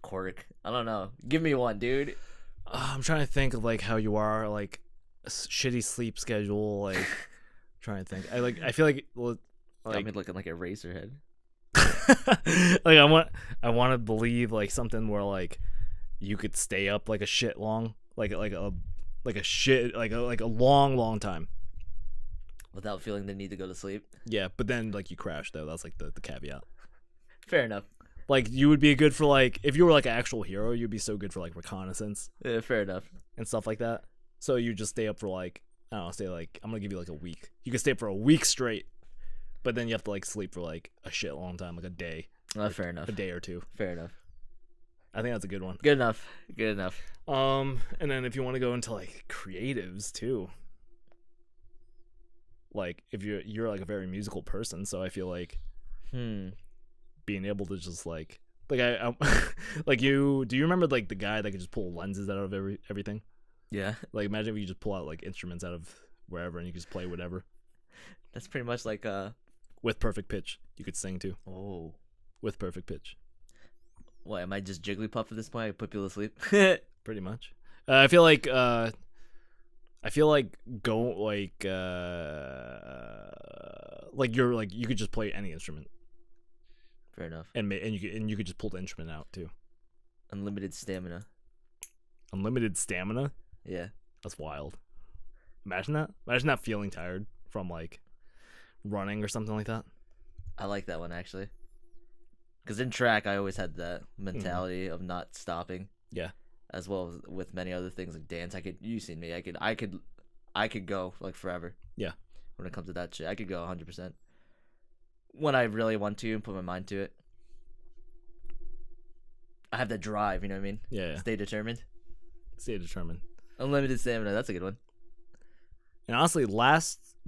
B: Quirk. I don't know. Give me one, dude.
A: I'm trying to think of like how you are, like a shitty sleep schedule. Like trying to think. I feel like
B: Got me looking like a racer head.
A: like I want to believe like something where like you could stay up like a shit long, like a long time
B: Without feeling the need to go to sleep.
A: Yeah, but then like you crash though. That's like the caveat.
B: Fair enough.
A: Like you would be good for like if you were like an actual hero, you'd be so good for like reconnaissance
B: Yeah, fair enough.
A: and stuff like that. So you just stay up for like I don't know, say like I'm gonna give you like a week. You can stay up for a week straight, but then you have to like sleep for like a shit long time, like a day,
B: Fair enough.
A: a day or two.
B: Fair enough.
A: I think that's a good one.
B: Good enough. Good enough.
A: And then if you want to go into like creatives too, like if you're like a very musical person, so I feel like being able to just like I like you. Do you remember like the guy that could just pull lenses out of everything?
B: Yeah.
A: Like imagine if you just pull out like instruments out of wherever and you just play whatever
B: That's pretty much like
A: with perfect pitch. You could sing too
B: Oh.
A: with perfect pitch.
B: What, am I just Jigglypuff at this point? I put people to sleep?
A: Pretty much. I feel like you're like you could just play any instrument
B: Fair enough.
A: and you could just pull the instrument out too.
B: Unlimited stamina.
A: Unlimited stamina.
B: Yeah.
A: That's wild. Imagine that. Imagine not feeling tired from like running or something like that.
B: I like that one actually. Because in track, I always had that mentality of not stopping.
A: Yeah.
B: As well as with many other things like dance. You've seen me. I could go like forever.
A: Yeah.
B: When it comes to that shit, I could go 100%. When I really want to and put my mind to it. I have that drive, you know what I mean?
A: Yeah.
B: Stay determined.
A: Stay determined.
B: Unlimited stamina. That's a good one.
A: And honestly, the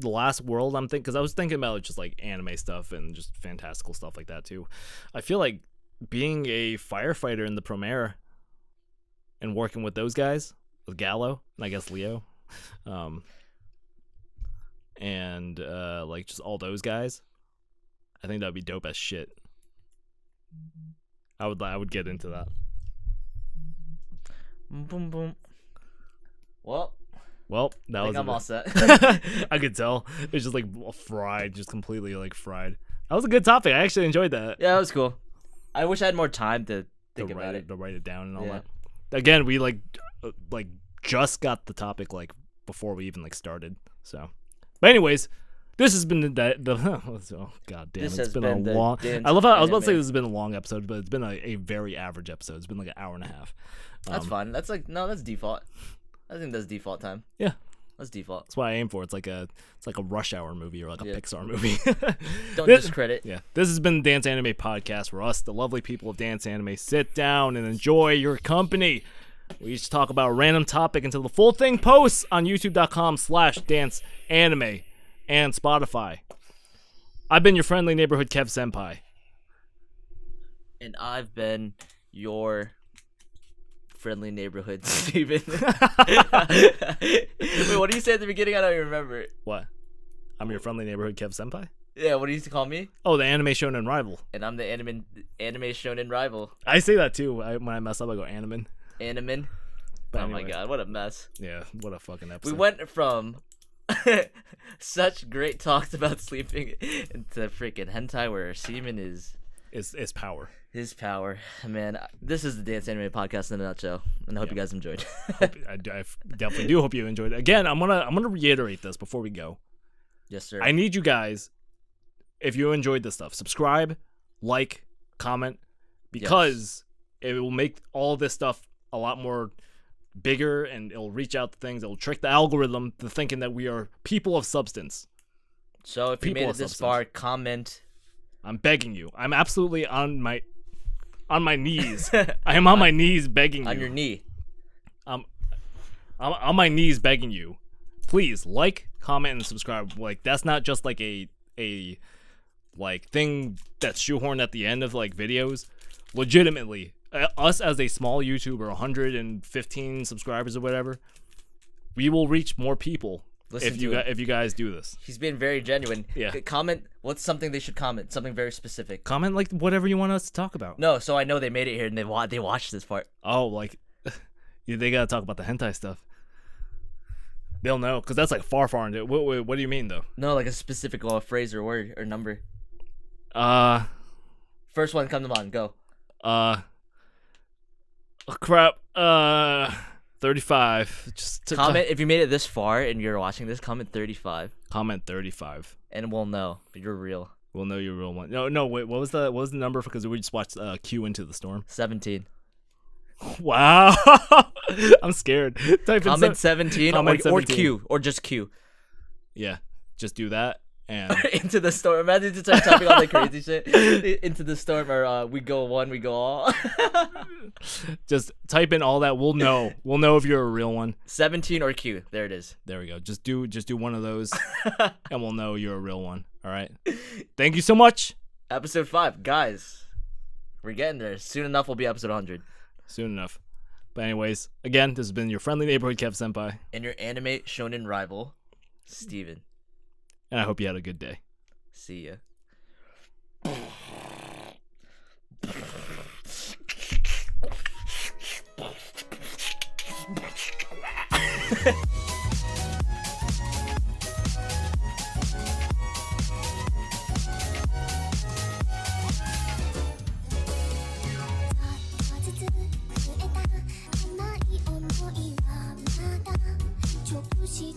A: last world I'm thinking, because I was thinking about just like anime stuff and just fantastical stuff like that too. I feel like being a firefighter in the Promare and working with those guys, with Gallo and I guess Leo, and like just all those guys, I think that'd be dope as shit. I would get into that.
B: Boom boom.
A: Well, that
B: I
A: was
B: think I'm all set.
A: I could tell. It's just like fried, just completely like fried. That was a good topic. I actually enjoyed that.
B: Yeah, that was cool. I wish I had more time to think
A: to
B: about
A: write
B: it.
A: to write it down and all
B: Yeah.
A: that. Again, we like just got the topic like before we even like started. So, but anyways, this has been the oh god damn,
B: This
A: it's
B: has
A: been
B: been
A: a
B: the
A: long.
B: Dance
A: I love how I was about to say
B: Anime.
A: this has been a long episode, but it's been a very average episode. It's been like an hour and a half.
B: That's fine. That's like that's default. I think that's default time.
A: Yeah.
B: That's default.
A: That's what I aim for. It's like a Rush Hour movie or like a
B: Yeah.
A: Pixar movie.
B: Don't
A: This-
B: discredit.
A: Yeah, this has been the Dance Anime Podcast, where us, the lovely people of Dance Anime, sit down and enjoy your company. We each talk about a random topic until the full thing posts on youtube.com/danceanime and Spotify. I've been your friendly neighborhood Kev Senpai.
B: And I've been your friendly neighborhood Steven. Wait, what do you say at the beginning? I don't even remember.
A: What? I'm your friendly neighborhood Kev Senpai?
B: Yeah, what do you used to call me?
A: Oh, the anime shonen rival.
B: And I'm the anime shonen rival.
A: I say that too. When I mess up, I go animin.
B: Animin.
A: But
B: Oh my
A: anyway.
B: god, what a mess.
A: Yeah, what a fucking episode.
B: We went from such great talks about sleeping into freaking hentai where semen is
A: It's power.
B: His power, man. This is the Dance Anime Podcast in a nutshell, and I hope you guys enjoyed.
A: I definitely do hope you enjoyed it. Again, I'm gonna reiterate this before we go.
B: Yes, sir.
A: I need you guys, if you enjoyed this stuff, subscribe, like, comment, because it will make all this stuff a lot more bigger, and it'll reach out to things. It'll trick the algorithm to thinking that we are people of substance.
B: So if you made it this far, comment.
A: I'm begging you. I'm absolutely on my knees. I am on my knees begging you.
B: On your knee.
A: I'm on my knees begging you. Please like, comment, and subscribe. Like, that's not just like a like thing that's shoehorned at the end of like videos. Legitimately, us as a small YouTuber, 115 subscribers or whatever, we will reach more people if you guys do this.
B: He's being very genuine.
A: Yeah.
B: Comment. What's something they should comment? Something very specific.
A: Comment like whatever you want us to talk about.
B: No, so I know they made it here and they watched this part.
A: Oh, like they gotta talk about the hentai stuff. They'll know because that's like far into it. What do you mean though?
B: No, like a specific phrase or word or number. First one come to mind. Go.
A: Oh, crap. 35. Just to
B: comment if you made it this far and you're watching this. Comment 35.
A: Comment 35.
B: And we'll know you're real.
A: We'll know you're real one. No. Wait. What was the number? Because we just watched Q Into the Storm.
B: 17.
A: Wow. I'm scared.
B: Comment 17
A: comment
B: or
A: 17.
B: Q or just Q.
A: Yeah. Just do that. And
B: Into the Storm. Imagine just start typing all that crazy shit. Into the Storm or we go one, we go all.
A: Just type in all that. We'll know. We'll know if you're a real one.
B: 17 or Q. There it is.
A: There we go. Just do one of those, and we'll know you're a real one. All right. Thank you so much.
B: Episode 5, guys. We're getting there. Soon enough, we'll be episode 100.
A: Soon enough. But anyways, again, this has been your friendly neighborhood Kev Senpai,
B: and your anime shonen rival, Steven.
A: And I hope you had a good day.
B: See ya.
C: She